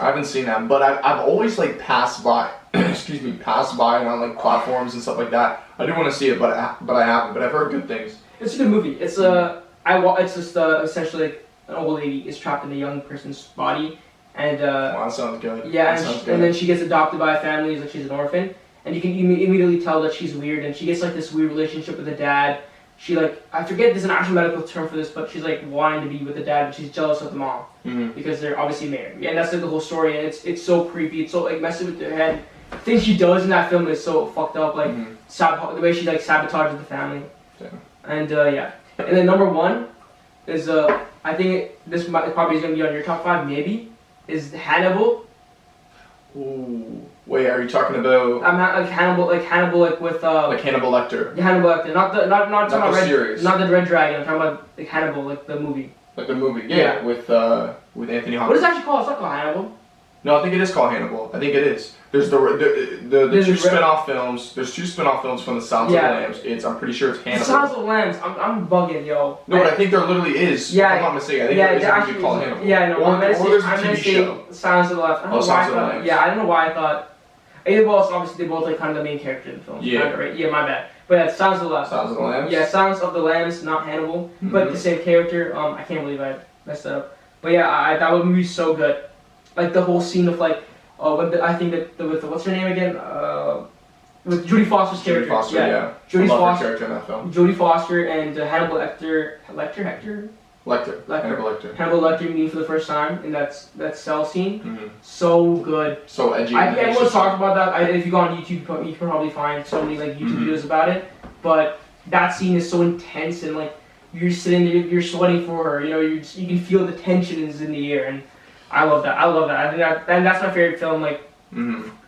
I haven't seen that, but I've always like passed by on like platforms and stuff like that. I do want to see it, but I haven't. But I've heard good things. It's a good movie. It's it's just essentially like an old lady is trapped in a young person's body, and wow, that sounds good. Yeah, and then she gets adopted by a family. Like she's an orphan. And you can immediately tell that she's weird, and she gets like this weird relationship with the dad. She I forget there's an actual medical term for this, but she's like wanting to be with the dad, but she's jealous of the mom because they're obviously married. And that's like the whole story, and it's so creepy. It's so like messing with their head. Things she does in that film is so fucked up, like the way she like sabotages the family. Yeah. And yeah, and then number 1 is I think this probably is gonna be on your top 5 maybe is Hannibal. Ooh. Wait, are you talking about? I'm not like Hannibal with like Hannibal Lecter. Yeah, Hannibal Lecter, not the series. Not the Red Dragon. I'm talking about like Hannibal, like the movie. Like the movie, yeah. With Anthony Hopkins. What is it actually called? It's not called Hannibal. No, I think it is called Hannibal. I think it is. There's the two spin-off films. There's 2 spin-off films from the Sounds of the Lambs. I'm pretty sure it's Hannibal. Sounds of the Lambs. I'm bugging, yo. No, but I think there literally is. Yeah, if I'm not mistaken. I think there is a movie called Hannibal. Yeah, no. Or there's a TV show. Sounds of the Lambs. Sounds of the Lambs. Yeah, I don't know why I thought. Well, obviously they both like kind of the main character in the film. Yeah. Kind of, right? Yeah, my bad. But yeah, Sounds of the Lambs. Sounds of the Lambs. Yeah, Sounds of the Lambs, not Hannibal, but the same character. I can't believe I messed that up. But yeah, that movie's so good. Like the whole scene of like, I think that with what's her name again? With Jodie Foster's character. Jodie Foster, yeah. Jodie Foster character in that film. Jodie Foster and Hannibal Lecter. Hannibal Lecter meeting for the first time in that cell scene. So good. So edgy. Everyone's talked about that. If you go on YouTube, you can probably find so many like YouTube videos about it. But that scene is so intense, and like you're sitting there, you're sweating for her. You can feel the tension is in the air, and I love that. I think that's my favorite film. Like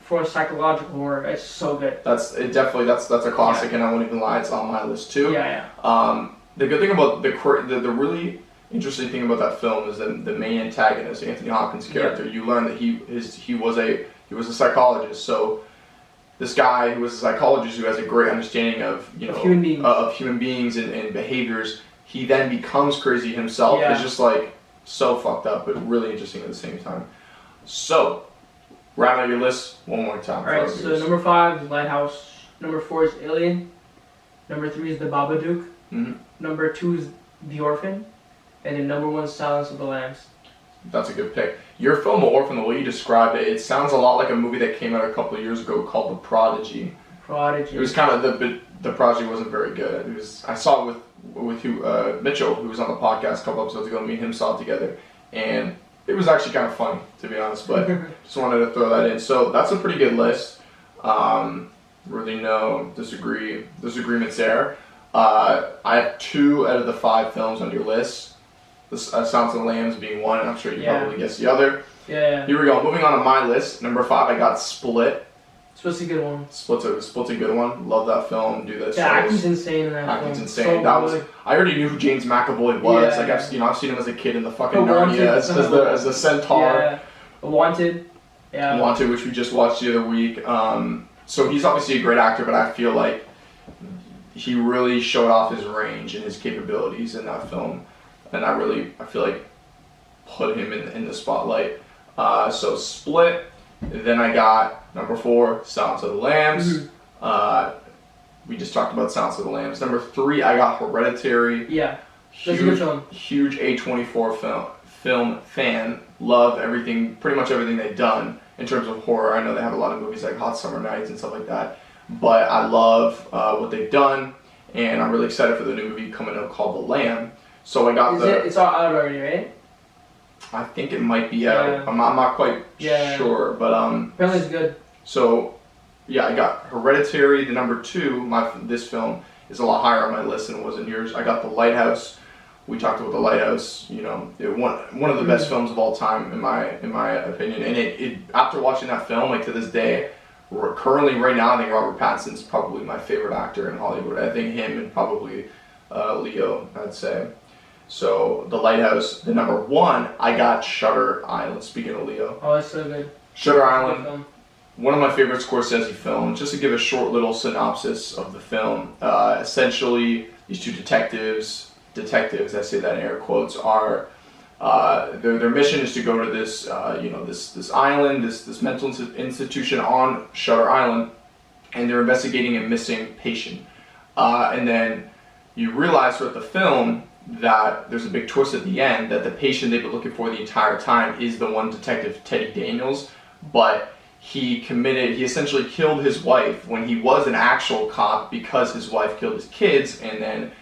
for psychological horror, it's so good. That's a classic, and I won't even lie, it's on my list too. Yeah. the good thing about the really interesting thing about that film is that the main antagonist, Anthony Hopkins' character, you learn that he was a psychologist. So this guy who was a psychologist who has a great understanding of human beings and behaviors, he then becomes crazy himself. Yeah. It's just like so fucked up, but really interesting at the same time. So, round out your list one more time. Alright, so number 5 is Lighthouse. Number 4 is Alien. Number 3 is The Babadook. Mm-hmm. Number 2 is The Orphan. And then number 1 is Silence of the Lambs. That's a good pick. Your film, The Orphan, the way you described it, it sounds a lot like a movie that came out a couple of years ago called The Prodigy. Prodigy. It was kind of the Prodigy wasn't very good. It was I saw it with Mitchell, who was on the podcast a couple episodes ago. Me and him saw it together, and it was actually kind of funny, to be honest. But just wanted to throw that in. So that's a pretty good list. Really no disagreements there. I have 2 out of the 5 films on your list. The Silence of the Lambs being one, and I'm sure you probably guessed the other. Yeah. Here we go. Moving on to my list. Number 5, I got Split. Split's a good one. Split's a good one. Love that film. Do that. Yeah, acting's insane in that film. Acting's insane. So that good. was. I already knew who James McAvoy was. Yeah. Like I've seen him as a kid in the fucking Narnia as the centaur. Yeah. Wanted. Yeah. Wanted, which we just watched the other week. So he's obviously a great actor, but I feel like he really showed off his range and his capabilities in that film, and I feel like put him in the spotlight. So Split. Then I got number 4, Silence of the Lambs. Mm-hmm. We just talked about Silence of the Lambs. Number 3, I got Hereditary. Yeah, that's a good film. Huge A24 film fan. Love pretty much everything they've done in terms of horror. I know they have a lot of movies like Hot Summer Nights and stuff like that, but I love what they've done, and I'm really excited for the new movie coming out called The Lamb. So I got It's all out already, right? I think it might be out. Yeah. I'm not quite sure, but apparently it's good. So, yeah, I got Hereditary, the number 2. This film is a lot higher on my list than it was in yours. I got The Lighthouse. We talked about The Lighthouse. You know, one of the best films of all time in my opinion. And it after watching that film, like to this day, currently right now, I think Robert Pattinson's probably my favorite actor in Hollywood. I think him and probably Leo, I'd say. So, The Lighthouse, the number 1, I got Shutter Island. Speaking of Leo. Oh, that's so good. Shutter Island, one of my favorite Scorsese films. Just to give a short little synopsis of the film, essentially these 2 detectives, I say that in air quotes, are their mission is to go to this this island, this mental institution on Shutter Island, and they're investigating a missing patient. And then you realize throughout the film that there's a big twist at the end that the patient they've been looking for the entire time is the one Detective Teddy Daniels, but he essentially killed his wife when he was an actual cop because his wife killed his kids, and then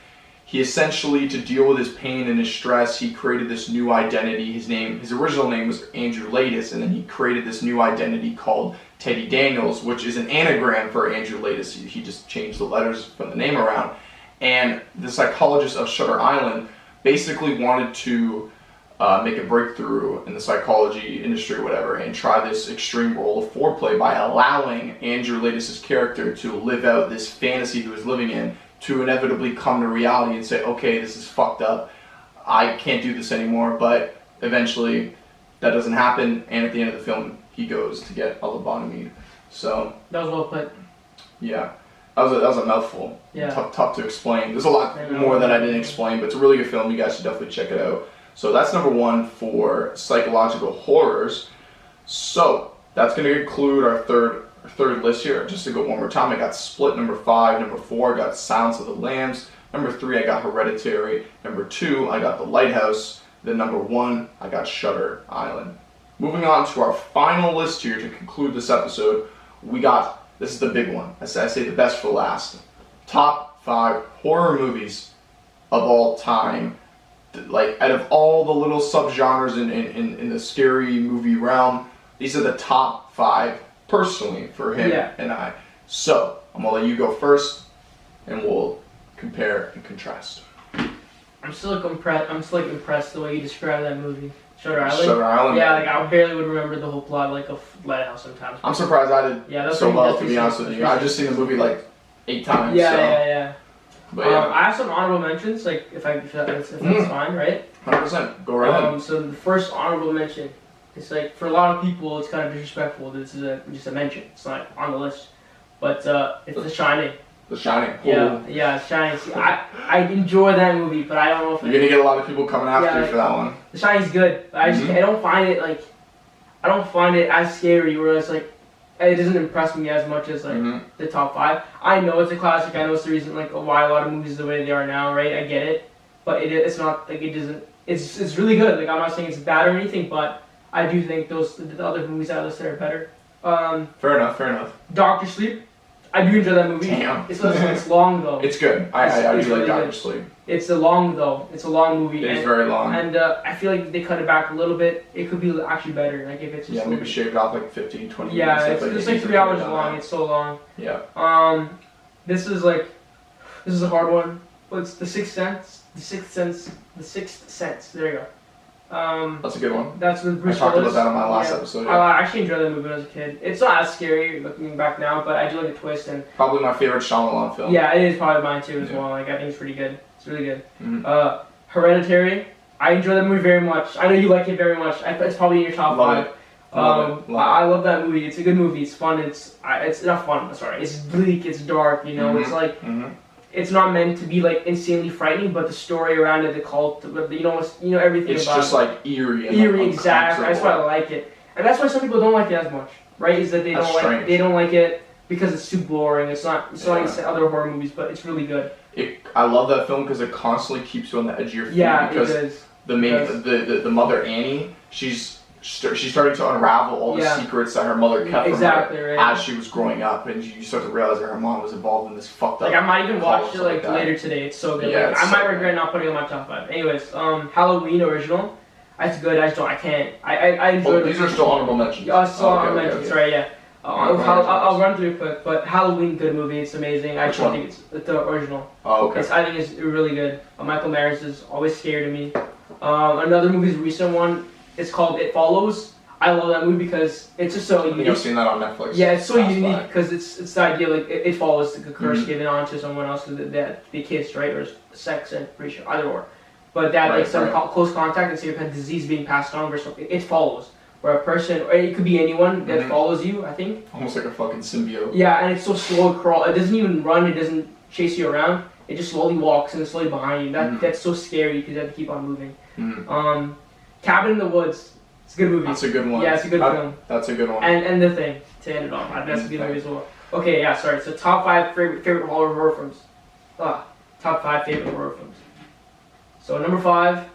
he essentially, to deal with his pain and his stress, he created this new identity. His original name was Andrew Latis, and then he created this new identity called Teddy Daniels, which is an anagram for Andrew Latis. He just changed the letters from the name around. And the psychologist of Shutter Island basically wanted to make a breakthrough in the psychology industry or whatever, and try this extreme role of foreplay by allowing Andrew Latis' character to live out this fantasy he was living in, to inevitably come to reality and say, okay, this is fucked up, I can't do this anymore. But eventually that doesn't happen, and at the end of the film he goes to get a lobotomy. So that was well put. Yeah, that was a mouthful. Yeah. Tough to explain. There's a lot more that I didn't explain, but it's a really good film. You guys should definitely check it out. So that's number 1 for psychological horrors. So that's going to conclude our third list here. Just to go one more time, I got Split, number 5. Number 4, I got Silence of the Lambs. Number 3, I got Hereditary. Number 2, I got The Lighthouse. Then number 1, I got Shutter Island. Moving on to our final list here to conclude this episode, this is the big one. I say the best for last. Top 5 horror movies of all time. Like, out of all the little subgenres in the scary movie realm, these are the top 5 personally for him and I. So, I'm going to let you go first, and we'll compare and contrast. I'm still impressed the way you described that movie. Shutter Island? Shutter Island? Yeah, like I barely would remember the whole plot like of Lighthouse sometimes. I'm surprised I did that's so pretty, well, that's to be honest with you. I've just seen the movie like 8 times. Yeah. But yeah. I have some honorable mentions, like if that's fine, right? 100%. Go right ahead. So the first honorable mention, it's like for a lot of people, it's kind of disrespectful. This is just a mention. It's not on the list, but it's The Shining. The Shining. Yeah, Shining. See, I enjoy that movie, but I don't know if you're gonna get a lot of people coming after you for that one. The Shining's good, but I don't find it as scary. Whereas like it doesn't impress me as much as like the top 5. I know it's a classic. I know it's the reason like why a lot of movies are the way they are now, right? I get it, but it's not like it doesn't. It's really good. Like I'm not saying it's bad or anything, but I do think the other movies I listed are better. Fair enough. Doctor Sleep. I do enjoy that movie. Damn. It's long though. It's good. I do like Doctor Sleep. It's a long though. It's a long movie. It's very long. And I feel like they cut it back a little bit. It could be actually better. Like if it's just maybe shaved off like 15, 20 minutes. Yeah, it's like 3 hours long. It's so long. Yeah. This is a hard one. What's The Sixth Sense? The Sixth Sense. There you go. That's a good one. That's with Bruce I talked Willis. about that on my last episode. Yeah. I actually enjoyed that movie when I was a kid. It's not as scary looking back now, but I do like the twist and probably my favorite Shyamalan film. Yeah, it is probably mine too as well. Like I think it's pretty good. It's really good. Mm-hmm. Hereditary. I enjoy that movie very much. I know you like it very much. It's probably in your top 5. I love that movie. It's a good movie. It's fun. It's not fun. Sorry. It's bleak. It's dark. You know. It's like. It's not meant to be like insanely frightening, but the story around it, the cult, you know everything it's about it. It's just like eerie. Eerie, exactly. That's why I like it, and that's why some people don't like it as much, right? Is that they don't like it because it's too boring. It's not like other horror movies, but it's really good. I love that film because it constantly keeps you on the edge of your feet. Yeah, because it does. The mother Annie, she's starting to unravel all the secrets that her mother kept from her as she was growing up, and you start to realize that her mom was involved in this fucked up. Like I might even watch it like later today. It's so good. Yeah, like, I might regret not putting it in my top 5. Anyways, Halloween original. That's good. I can't. I enjoyed. These are still honorable mentions. Still honorable mentions. Sorry, yeah. I'll run through it quick, but Halloween, good movie. It's amazing. I actually think it's the original. Oh, okay. I think it's really good. Michael Myers is always scary to me. Another movie's recent one. It's called It Follows. I love that movie because it's just so unique. I think I've seen that on Netflix. Yeah, it's so unique because it's the idea like it follows the curse given on to someone else because they kissed, right, or sex, and pretty sure either or. But that like some close contact and some kind of disease being passed on, versus it follows. Where a person, or it could be anyone that follows you, I think. Almost like a fucking symbiote. Yeah, and it's so slow crawl. It doesn't even run. It doesn't chase you around. It just slowly walks and it's slowly behind you. That's so scary because you have to keep on moving. Cabin in the Woods. It's a good movie. That's a good one. Yeah, it's a good film. That's a good one. And The Thing to end it off. That's a good movie as well. Okay, yeah, sorry. So top 5 favorite horror films. Top 5 favorite horror films. So number 5.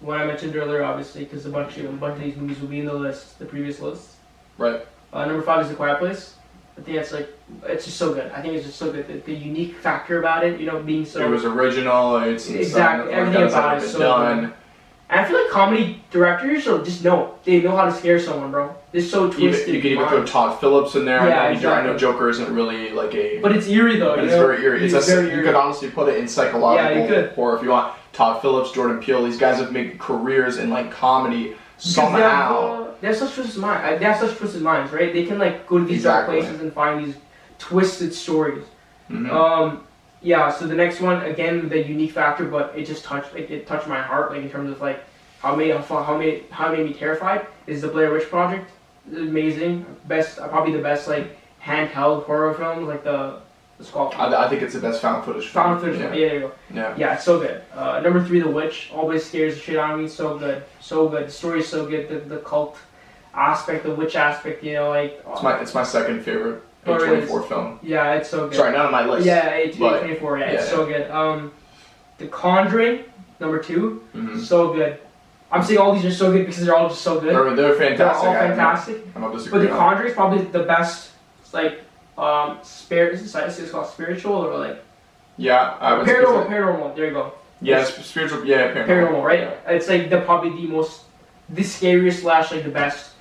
One I mentioned earlier, obviously, because a bunch of these movies will be in the list, the previous list. Right. Number 5 is The Quiet Place. I think it's just so good. I think it's just so good. The unique factor about it, being so. It was original. It's exactly everything about it is so done. And I feel like comedy directors they know how to scare someone, bro. It's so twisted. You can even throw Todd Phillips in there. Yeah, exactly. I know Joker isn't really like a. But it's eerie though. It's very eerie. It's very eerie. You could honestly put it in psychological horror if you want. Todd Phillips, Jordan Peele, these guys have made careers in like comedy somehow. They have such twisted minds. They have such twisted minds, right? They can like go to these dark places and find these twisted stories. Yeah. So the next one, again, the unique factor, but it just touched my heart, like in terms of like how it made me terrified. Is the Blair Witch Project. Amazing, probably the best like handheld horror film, like it's called. I think it's the best found footage film. Found footage. Yeah, there you go. Yeah, it's so good. Number 3, The Witch, always scares the shit out of me. So good. The story is so good. The cult aspect, the witch aspect, like. It's my second favorite A24 film. Yeah, it's so good. Sorry, not on my list. Yeah, A24. Yeah, it's so good. The Conjuring, number 2, so good. I'm saying all these are so good because they're all just so good. They're fantastic. They're all fantastic. I'm not disagreeing. But The Conjuring is probably the best. It's like. It's called spiritual or like. Yeah, I would. Paranormal. There you go. Yeah, spiritual. Yeah, paranormal. Right? Yeah. It's like probably the scariest / like the best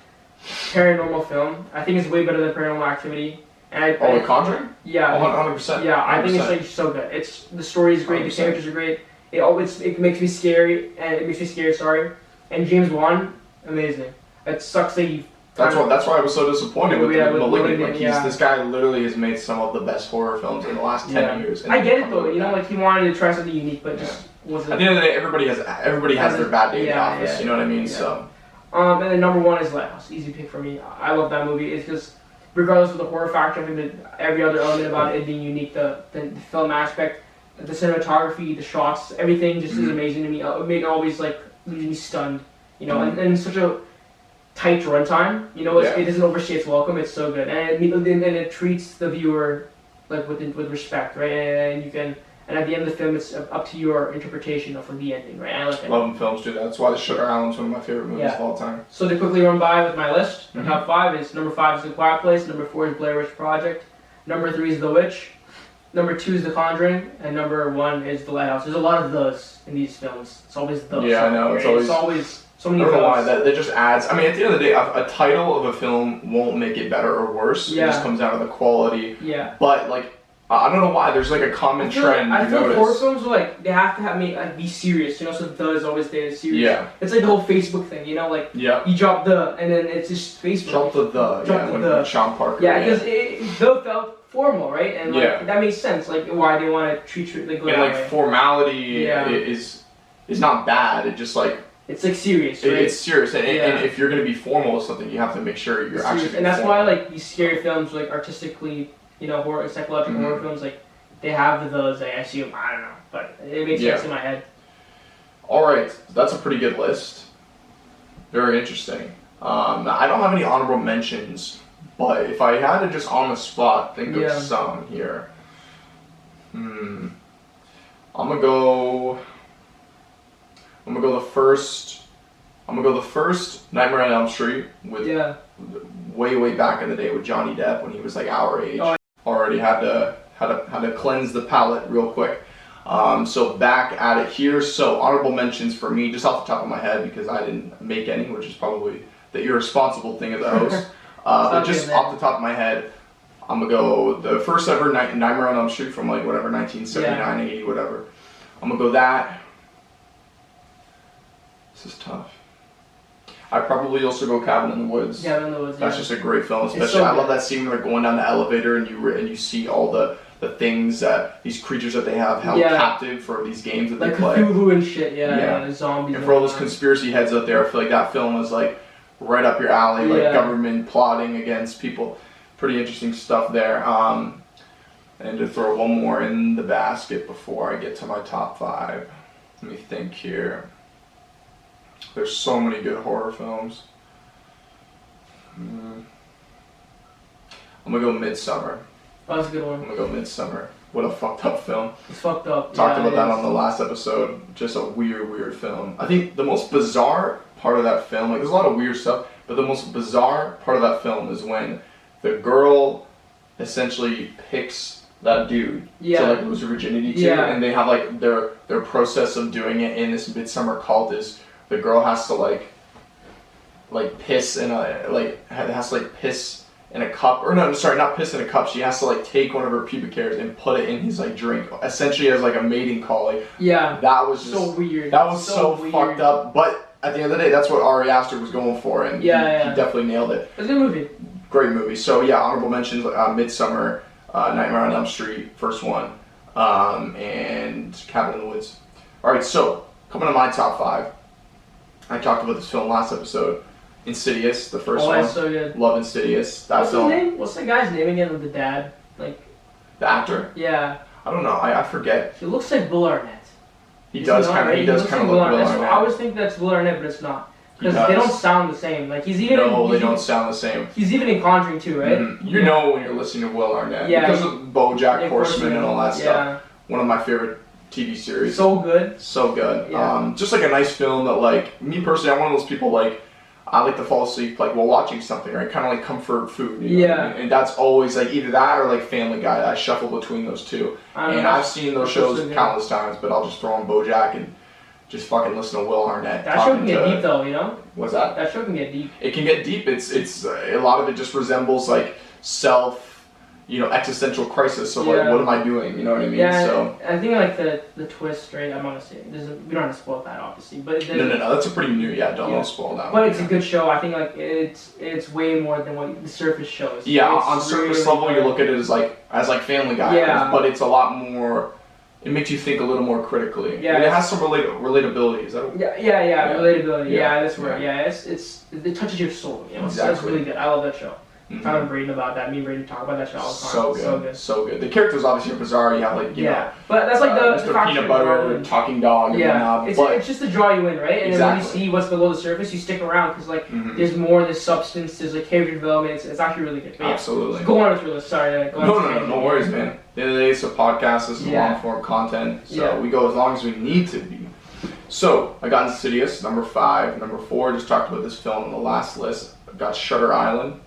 paranormal film. I think it's way better than Paranormal Activity. And The Conjuring? Yeah. 100%. Yeah, I think it's like so good. The story is great. 100%. The characters are great. It makes me scary, and it makes me scared. Sorry. And James Wan, amazing. It sucks that he That's why I was so disappointed with Malignant. Like this guy literally has made some of the best horror films in the last 10 years. And I get it though, like he wanted to try something unique, but just wasn't. At the end of the day, everybody has their bad day in the office. You know what I mean? So. And then number 1 is Lighthouse. Easy pick for me. I love that movie. It's just, regardless of the horror factor, I think that every other element about it being unique, the film aspect, the cinematography, the shots, everything just is amazing to me. It made always like leave me stunned. And such a tight runtime. It doesn't overstay its welcome. It's so good, and it treats the viewer like with respect, right? And at the end of the film, it's up to your interpretation of the ending, right? I like it. Love when films do that. That's why The Shutter Island's one of my favorite movies of all time. So to quickly run by with my list, my top 5 is number 5 is The Quiet Place, number 4 is Blair Witch Project, number 3 is The Witch, number 2 is The Conjuring, and number 1 is The Lighthouse. There's a lot of those in these films. It's always those. Yeah, I know. It's always so many. I don't know why. That just adds. I mean, at the end of the day, a title of a film won't make it better or worse. It just comes down to the quality. Yeah. But like, I don't know why. There's like a common trend. I feel like horror films are like they have to have me be serious. So the is always there serious. Yeah. It's like the whole Facebook thing. Like you drop the and then it's just Facebook. Drop the Sean Parker. Yeah, because the felt formal, right? And that makes sense. Like why they want to treat like and like way. Formality is not bad. It just like it's like serious, right? It's serious, and if you're gonna be formal with something, you have to make sure you're actually. And that's why like these scary films, like artistically, horror, psychological horror films, like they have those. I assume I don't know, but it makes sense in my head. All right, that's a pretty good list. Very interesting. I don't have any honorable mentions. But if I had to just on the spot think of some here, I'm gonna go the first Nightmare on Elm Street with way back in the day with Johnny Depp when he was like our age. Already had to cleanse the palate real quick. So back at it here. So honorable mentions for me, just off the top of my head because I didn't make any, which is probably the irresponsible thing as a host. But just off the top of my head, I'm gonna go the first ever Nightmare on Elm Street from like whatever 1979, 80, whatever. I'm gonna go that. This is tough. I'd probably also go Cabin in the Woods. Cabin in the Woods. That's just a great film, especially I love that scene when they're going down the elevator and you see all the things that these creatures that they have held captive for these games that they play. Like Cthulhu and shit, zombies. And for all those conspiracy heads out there, I feel like that film was like right up your alley, like government plotting against people. Pretty interesting stuff there. And to throw one more in the basket before I get to my top 5. Let me think here. There's so many good horror films. I'm gonna go Midsummer. Oh, that's a good one. I'm gonna go Midsummer. What a fucked up film. It's fucked up. Talked about that on the last episode. Just a weird film. I think the most bizarre part of that film, like there's a lot of weird stuff, but the most bizarre part of that film is when the girl essentially picks that dude to like lose her virginity to, and they have like their process of doing it in this Midsummer cult is the girl has to like piss in a piss in a cup, or no, sorry, not piss in a cup. She has to like take one of her pubic hairs and put it in his like drink, essentially as like a mating call. Like, that was just so weird. That was so fucked up. But at the end of the day, that's what Ari Aster was going for, and he definitely nailed it. It's a good movie. Great movie. So yeah, honorable mentions: Midsummer, Nightmare on Elm Street, first one, and Cabin in the Woods. All right, so coming to my top 5. I talked about this film last episode. Insidious, the first one. Oh, that's so good. Love Insidious. What's his name? What's the guy's name again with the dad? Like the actor? Yeah. I don't know. I forget. He looks like Will Arnett. He does kind of look like Will Arnett. I always think that's Will Arnett, but it's not. Because they don't sound the same. Like he's even. No, they don't sound the same. He's even in Conjuring too, right? Mm-hmm. You know when you're listening to Will Arnett because of BoJack Horseman and all that stuff. One of my favorite TV series. So good. So good. Yeah. Just like a nice film that, like, me personally, I'm one of those people, like, I like to fall asleep, like, while watching something, right? Kind of like comfort food. You know what I mean? And that's always, like, either that or, like, Family Guy. I shuffle between those two. And I've seen those shows countless times, but I'll just throw on BoJack and just fucking listen to Will Arnett. That show can get deep, though, you know? What's that? That show can get deep. It can get deep. It's a lot of it just resembles, like, self existential crisis. So like, what am I doing? You know what I mean? Yeah, so I think like the twist, right? I'm not gonna say it. We don't have to spoil that, obviously. But no, that's a pretty new. Yeah, don't spoil that. But it's a good show. I think like it's way more than what the surface shows. Yeah, on surface level, you look at it as like Family Guy. Yeah. But it's a lot more. It makes you think a little more critically. Yeah, and it has some relatability. Is that? Relatability. Yeah, that's where. Yeah. It touches your soul. You know, exactly. It's really good. I love that show. Mm-hmm. Talking to Braden about that. Me and Braden talk about that show all the time. So good. The characters obviously are bizarre. You have like but that's like the Mr. Peanut Butter, talking dog, and whatnot. It's just to draw you in, right? And then when you see what's below the surface, you stick around because like there's more, there's substance, there's like character development. It's actually really good. But, absolutely. Go on with your list. Sorry. No worries, man. At the end of the day, it's a podcast. This is long form content, so we go as long as we need to be. So I got Insidious, number 5, number 4. Just talked about this film on the last list. I got Shutter Island.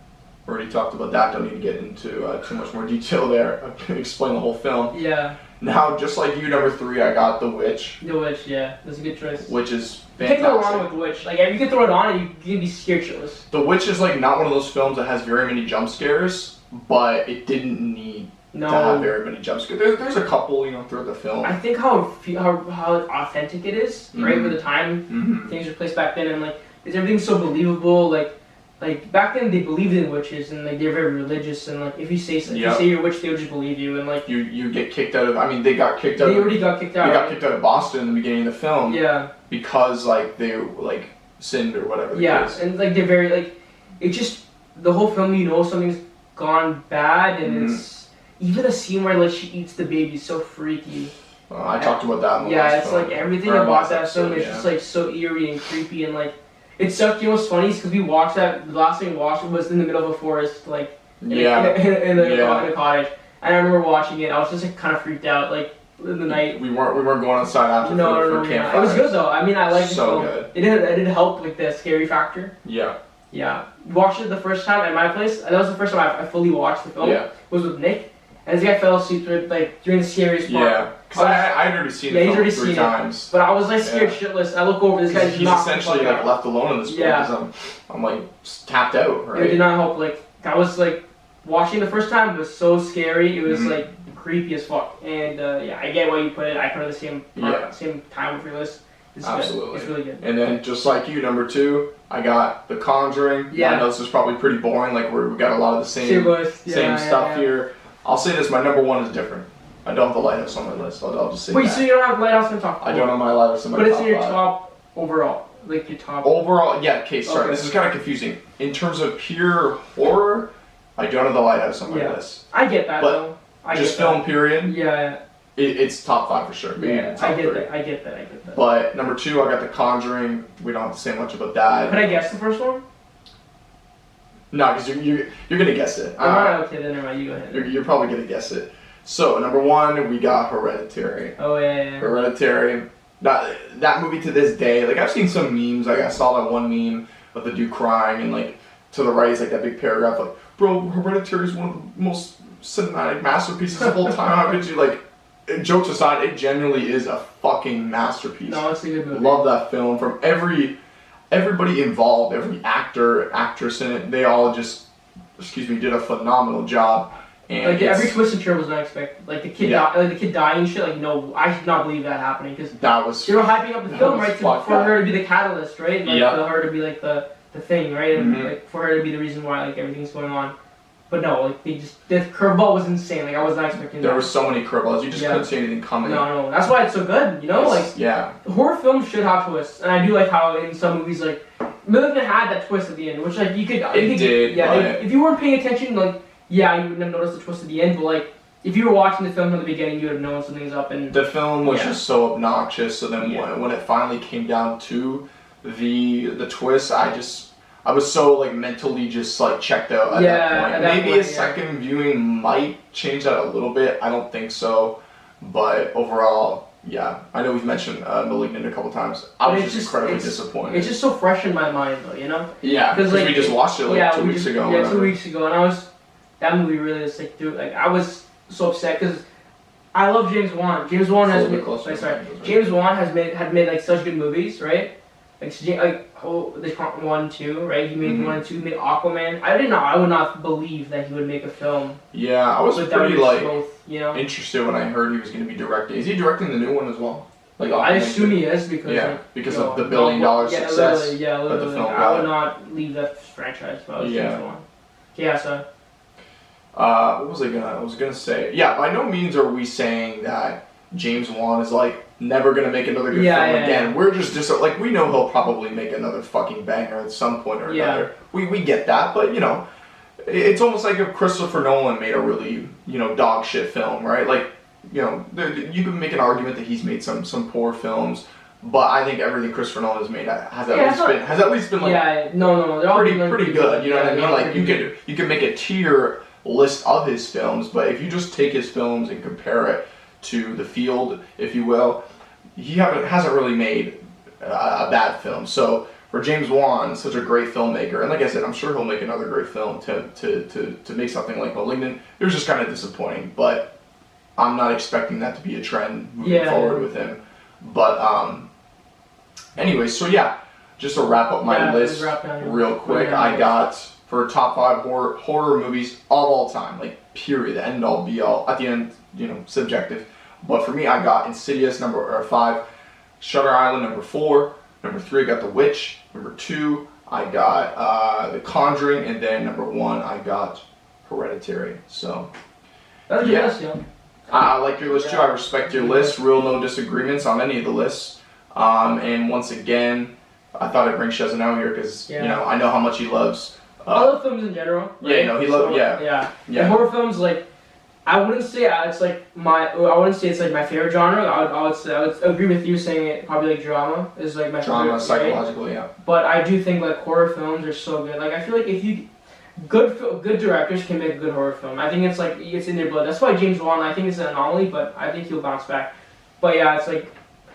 Already talked about that. Don't need to get into too much more detail there. I can explain the whole film. Yeah. Now, just like you, number 3, I got The Witch. The Witch, yeah, that's a good choice. Which is fantastic. You can't go wrong with The Witch. Like, if you can throw it on, and you can be scared shitless. The Witch is like not one of those films that has very many jump scares, but it didn't need to have very many jump scares. There's a couple, throughout the film. I think how authentic it is, right? With the time things were placed back then, and like, everything's so believable, like back then they believed in witches and like they're very religious and like if you say you're a witch they would just believe you and like you get kicked out of. I mean they got kicked out. They already got kicked out. They got kicked out of Boston in the beginning of the film. Yeah. Because like they like sinned or whatever. And like they're very like it just the whole film something's gone bad and it's even a scene where like she eats the baby is so freaky. I talked about that in the last it's film. like everything about that film is just like so eerie and creepy and like. It sucked. What's funny is because we watched that. The last thing we watched was in the middle of a forest, like in a cottage. And I remember watching it. I was just like kind of freaked out, like in the night. We weren't going outside after for campfire. It was good though. I mean, I liked it. So good. It did help like the scary factor. Yeah. Yeah. We watched it the first time at my place. That was the first time I fully watched the film. Yeah. Was with Nick. And this guy fell asleep during the scariest part. Yeah. Because I'd already seen it film 3 times. But I was like scared shitless. I look over, this guy's he's essentially like left alone in this film because I'm like tapped out, right? It did not help. Like I was like watching the first time. It was so scary. It was like creepy as fuck. And I get why you put it. I put it the same time with your list. It's absolutely. Good. It's really good. And then just like you, number 2, I got The Conjuring. Yeah. I know this is probably pretty boring. Like we got a lot of the same stuff here. I'll say this: my number 1 is different. I don't have The Lighthouse on my list. I'll just say that. Wait, so you don't have Lighthouse in your top 4? I don't have my Lighthouse in my top 5. But it's in your top overall, like your top. Overall, yeah. Okay, sorry. This is kind of confusing. In terms of pure horror, I don't have The Lighthouse on my list. I get that though. Just film period. Yeah. It's top 5 for sure. Yeah, I get that. But number 2, I got The Conjuring. We don't have to say much about that. Could I guess the first one? No, because you're gonna guess it. Okay, then never mind. You go ahead. You're probably gonna guess it. So number 1, we got Hereditary. Oh yeah. Hereditary. That movie to this day, like I've seen some memes. Like I saw that one meme of the dude crying, and like to the right is like that big paragraph, like, "Bro, Hereditary is one of the most cinematic masterpieces of all time." How could you like? Jokes aside, it genuinely is a fucking masterpiece. No, it's a good movie. Love that film from everybody involved, every actor, actress in it. They all did a phenomenal job. And like every twist and turn was unexpected. Like the kid, the kid dying and shit. Like no, I did not believe that happening because that was. They were hyping up the film, right? For her to be the catalyst, right? Like for her to be like the thing, right? And like for her to be the reason why like everything's going on. But no, like the curveball was insane. Like I was not expecting. There were so many curveballs. You just couldn't see anything coming. No, that's why it's so good. Horror films should have twists, and I do like how in some movies like Malignant had that twist at the end, which like you could. If you weren't paying attention, like. Yeah, you wouldn't have noticed the twist at the end, but like, if you were watching the film from the beginning, you would have known something's up. And the film was just so obnoxious. So then when it finally came down to the twist, I was so like mentally just like checked out at that point. Maybe a second viewing might change that a little bit. I don't think so, but overall, yeah. I know we've mentioned Malignant a couple times. I was just incredibly disappointed. It's just so fresh in my mind, though, you know? Yeah, because we just watched it like 2 weeks ago. Yeah, 2 weeks ago, and that movie really is like, dude, like I was so upset because I love James Wan. James Wan had made like such good movies, right? the 1, 2, right? He made Mhm. 1 and 2. He made Aquaman. I would not believe that he would make a film. Yeah, I was without pretty his like both, you know. interested when I heard he was going to be directing. Is he directing the new one as well? Like I Aquaman assume 2? he is because Yeah, like, because you know, of the $1 billion yeah, success literally, yeah, that the literally. film I got. would not leave that franchise if I was Yeah. James Wan. Yeah, so What was I was gonna say. Yeah, by no means are we saying that James Wan is like never gonna make another good film again. We're just like we know he'll probably make another fucking banger at some point or another. We get that, but you know, it's almost like if Christopher Nolan made a really dog shit film, right? Like you can make an argument that he's made some poor films. But I think everything Christopher Nolan has made has at least been like no, they're all pretty good. You know what I mean? Like you can make a tier list of his films, but if you just take his films and compare it to The Field, if you will, he hasn't really made a bad film. So for James Wan, such a great filmmaker, and like I said, I'm sure he'll make another great film. To make something like *Malignant*, it was just kind of disappointing, but I'm not expecting that to be a trend moving forward with him. But anyway, so yeah, just to wrap up my list real quick, I got for top 5 horror movies of all time, like period, the end all be all. At the end, subjective. But for me, I got Insidious number 5, Shutter Island number 4, number 3 I got The Witch, number 2 I got The Conjuring, and then number 1 I got Hereditary. So that's a good list, I like your list too. I respect your list. Real no disagreements on any of the lists. And once again, I thought I'd bring Shezwin out here because I know how much he loves. Other films in general. Right? Yeah, he loves. Yeah. And horror films, like I wouldn't say it's like my favorite genre. I would agree with you saying it probably like drama is like my favorite. Drama, psychological, right? Yeah. But I do think like horror films are so good. Like I feel like if you good directors can make a good horror film. I think it's in their blood. That's why James Wan, I think it's an anomaly, but I think he'll bounce back. But yeah, it's like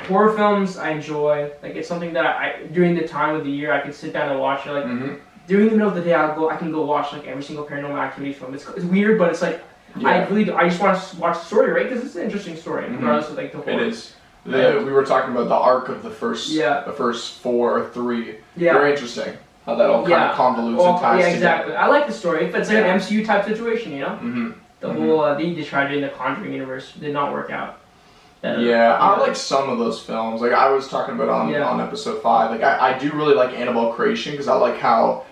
horror films I enjoy. Like it's something that I during the time of the year I can sit down and watch it. Like during the middle of the day I can go watch like every single Paranormal Activity film. It's weird, but it's like I just want to watch the story, right? Because it's an interesting story, regardless of like the horror. It is. We were talking about the arc of the first 4 or 3. Yeah. Very interesting. How that all kind of convolutes and ties together. Exactly. I like the story. If it's like an MCU type situation, the whole they tried it in the Conjuring universe did not work out. I like some of those films. Like I was talking about on episode 5. Like I do really like Annabelle Creation because I like how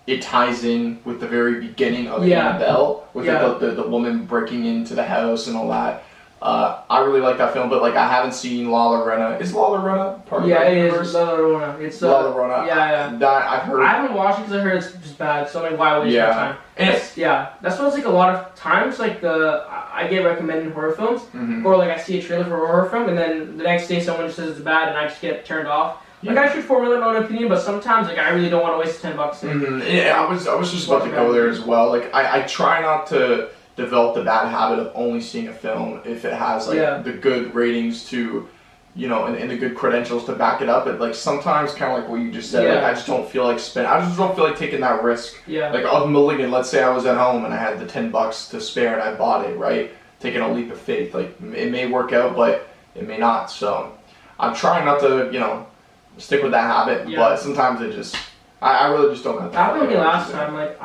it ties in with the very beginning of Annabelle with the woman breaking into the house and all that. I really like that film, but like I haven't seen La Llorona. Is La Llorona part of that universe? La Llorona. It's La Llorona. That I've heard. I haven't watched it because I heard it's just bad. So like, why waste my time? And that's what it's like. A lot of times, like I get recommended horror films, or like I see a trailer for a horror film, and then the next day someone just says it's bad, and I just get turned off. Like I should formulate my own opinion, but sometimes like I really don't want to waste $10. Yeah, I was just about to go there as well. Like I try not to develop the bad habit of only seeing a film if it has like the good ratings to, and the good credentials to back it up. But like sometimes, kind of like what you just said, like I just don't feel like I just don't feel like taking that risk. Yeah. Like of Malignant, let's say I was at home and I had the $10 to spare and I bought it, right? Taking a leap of faith. Like it may work out, but it may not. So I'm trying not to, stick with that habit. But sometimes it just, I really just don't have to. That happened to me last time. Like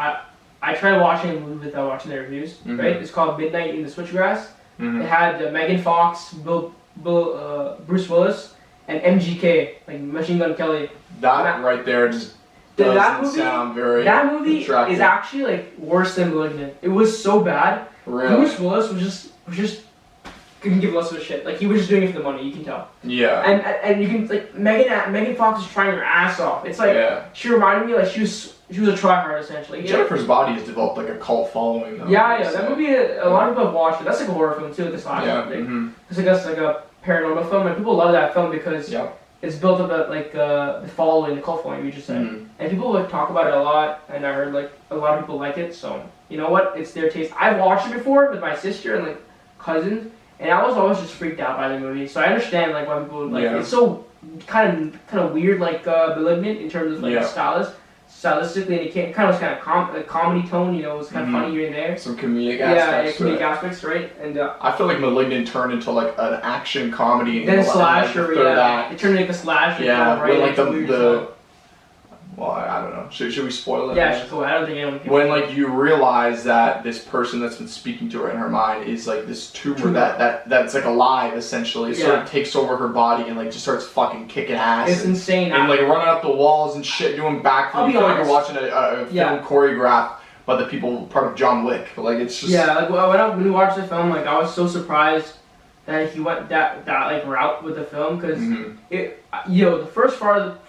I tried watching a movie without watching the reviews. Right? It's called Midnight in the Switchgrass. It had Megan Fox, Bruce Willis, and MGK, like Machine Gun Kelly. That right there just doesn't sound very. That movie attractive. is actually like worse than Malignant. It was so bad. Really? Bruce Willis was just couldn't give less of a shit. Like he was just doing it for the money. You can tell. Yeah. And you can like Megan Fox is trying her ass off. It's like she reminded me like she was a tryhard essentially. Jennifer's Body has developed like a cult following though. Yeah. That movie, a lot of people have watched it. That's like a horror film too. This last thing. It's like that's like a paranormal film, and people love that film because it's built up like the following, the cult following. You just said, and people like talk about it a lot. And I heard like a lot of people like it. So you know what? It's their taste. I've watched it before with my sister and like cousins, and I was always just freaked out by the movie. So I understand like why people like it's so kind of weird like Malignant in terms of like the style is. stylistically, and it kind of was kind of a comedy tone. You know, it was kind of funny here and there. Some comedic aspects. Yeah, comedic aspects, right? And I feel like *Malignant* turned into like an action comedy. Then slasher, like yeah. It turned into like a slasher. Yeah, right? Like the well, I don't know. Should we spoil it? Yeah, I don't think anyone can. When like you realize that this person that's been speaking to her in her mind is like this tumor that's like alive essentially, it sort of takes over her body and like just starts fucking kicking ass. It's insane. And like running up the walls and shit, doing backflips. You feel like you're watching a film choreographed by the people part of John Wick. Like it's just like when we watched the film, like I was so surprised that he went that like route with the film because the first part of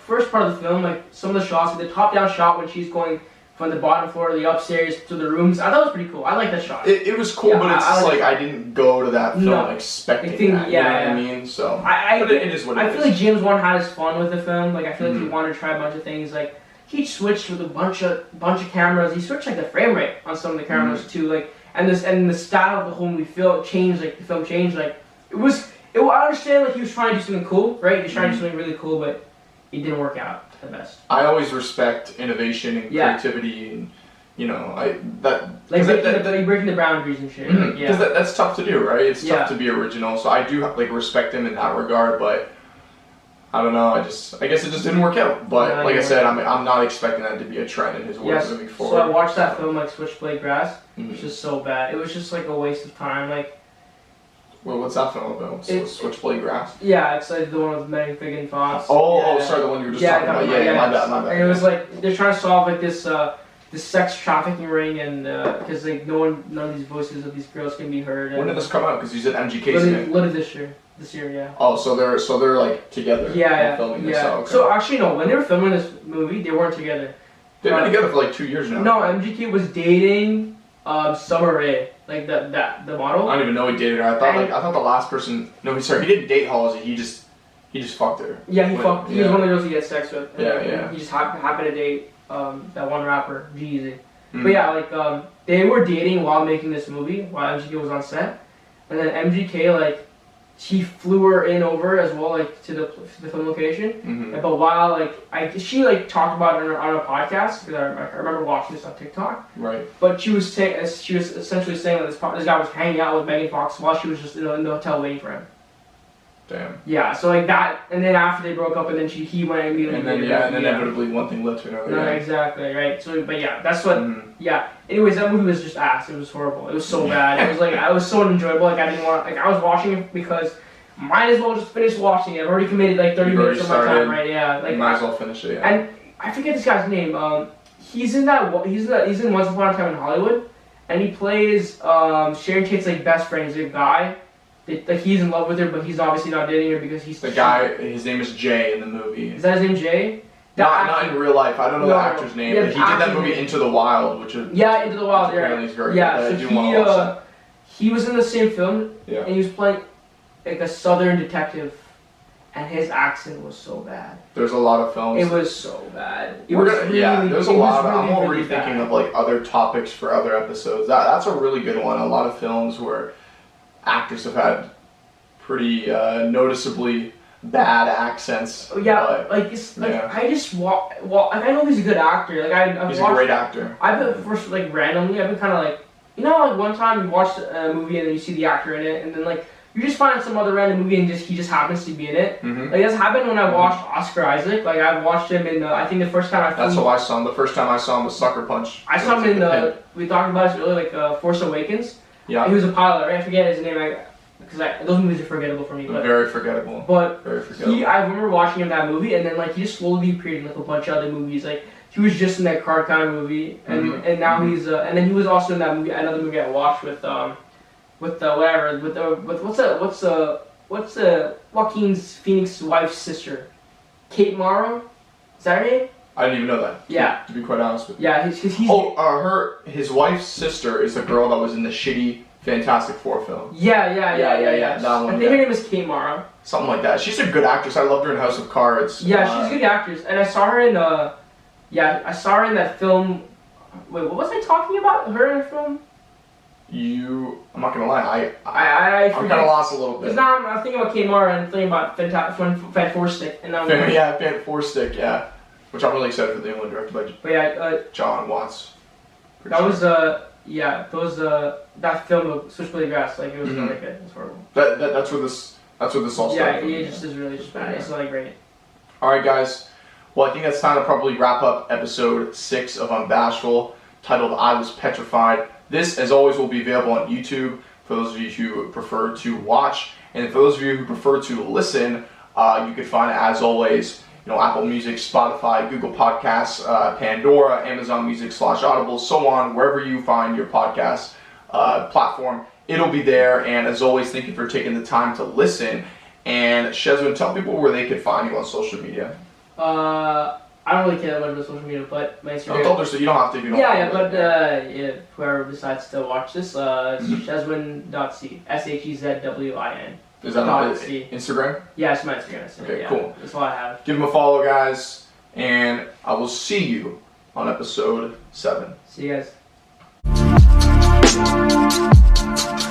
the film, like some of the shots, like the top down shot when she's going from the bottom floor to the upstairs to the rooms, I thought it was pretty cool. I like that shot. It was cool, but it's like I didn't go to that film expecting that. You know what I mean? So but it is what it is. I feel like James Wan had his fun with the film. Like I feel like he wanted to try a bunch of things. Like he switched with a bunch of cameras. He switched like the frame rate on some of the cameras too. Like and the style of the whole movie changed. Like the film changed. Like I understand like he was trying to do something cool, right? He was trying to do something really cool, but it didn't work out the best. I always respect innovation and creativity, and breaking the boundaries and shit. Because that's tough to do, right? It's tough to be original. So I do like respect him in that regard, but I don't know. I guess it just didn't work out. But like I said, I'm not expecting that to be a trend in his work moving forward. So I watched that film like Switchblade Grass. It was just so bad. It was just like a waste of time. Like. Well, what's that film about? Switchblade Grass? Yeah, it's like the one with Megan Fox. Sorry, the one you were just talking about. Yeah, my bad. And it was like, they're trying to solve like this sex trafficking ring, and because like none of these voices of these girls can be heard. When did this come out? Because you said MGK's Literally this year, yeah. Oh, so they're like together. Filming this. Oh, okay. So actually no, when they were filming this movie, they weren't together. They've been together for like 2 years now. No, MGK was dating Summer Rae. Like the model. I don't even know he dated her. I thought the last person. No, he didn't date Halsey. He just fucked her. Yeah, he fucked. He was one of the girls he had sex with. Yeah. He just happened to date that one rapper, G-Eazy. But yeah, like they were dating while making this movie, while MGK was on set, and then MGK like she flew her in over as well, like to the film location. But while she talked about it on a podcast, because I remember watching this on TikTok. Right. But she was essentially saying that this guy was hanging out with Megan Fox while she was just in the hotel waiting for him. Damn. Yeah. So like that, and then after they broke up, and then he went immediately. And then inevitably one thing led to another. No, exactly right. So, but yeah, that's what. Yeah. Anyways, that movie was just ass. It was horrible. It was so bad. It was like I was so unenjoyable. Like I didn't want. Like I was watching it because might as well just finish watching it. I've already committed like 30 minutes of my time, right? Yeah. Like might as well finish it. Yeah. And I forget this guy's name. He's in Once Upon a Time in Hollywood, and he plays Sharon Tate's like best friend. He's a guy. Like he's in love with her, but he's obviously not dating her because he's the guy. His name is Jay in the movie. Is that his name, Jay? Not in real life. I don't know the actor's name, but he did that movie Into the Wild, which is Into the Wild. Apparently, is very good. So he was in the same film, and he was playing like a Southern detective, and his accent was so bad. There's a lot of films. It was so bad. There's a lot. I'm already thinking of like other topics for other episodes. That's a really good one. A lot of films where actors have had pretty noticeably bad accents. I just I know he's a good actor. Like he's a great actor. I've been first randomly. I've been kind of like one time you watch a movie and then you see the actor in it, and then like you just find some other random movie and he just happens to be in it. Like that's happened when I watched Oscar Isaac. Like I watched him in I think the first time That's how I saw him. The first time I saw him was Sucker Punch. I saw him in we talked about this earlier, like Force Awakens. Yeah. He was a pilot, right? I forget his name. Because those movies are forgettable for me. Very forgettable. But very forgettable. I remember watching him in that movie, and then like he just slowly appeared in like a bunch of other movies. Like he was just in that Card Counter movie, and now he's and then he was also in that movie, another movie I watched with what's Joaquin Phoenix's wife's sister, Kate Mara, is that her name? I didn't even know that. Yeah. To be quite honest with you. Yeah, his wife's sister is the girl that was in the shitty Fantastic Four film. Yeah. That one. I think her name is Kate Mara. Something like that. She's a good actress. I loved her in House of Cards. Yeah, she's a good actress, and I saw her in I saw her in that film. Wait, what was I talking about? Her in a film? I'm not gonna lie. I'm kind of lost a little bit. Because now I'm thinking about Kate Mara and thinking about Fan Four Stick, and Fan Four Stick. Yeah. which I'm really excited for the new one, directed by But yeah, John Watts. that was that film of Switchblade Grass, like it was really good. It was horrible. That's where this all started. Yeah, it just is really just bad. It's really great. All right, guys. Well, I think it's time to probably wrap up episode 6 of Unbashful, titled "I Was Petrified." This, as always, will be available on YouTube for those of you who prefer to watch, and for those of you who prefer to listen, you can find it, as always, Apple Music, Spotify, Google Podcasts, Pandora, Amazon Music /Audible, so on, wherever you find your podcast platform, it'll be there. And as always, thank you for taking the time to listen. And Shezwin, tell people where they could find you on social media. I don't really care that much about social media, but my Instagram. So you don't have to. You don't but whoever decides to watch this, Shezwin.c, SHEZWIN. Is that on Instagram? Yeah, it's my Instagram. Okay, yeah, cool. That's all I have. Give them a follow, guys, and I will see you on episode 7. See you guys.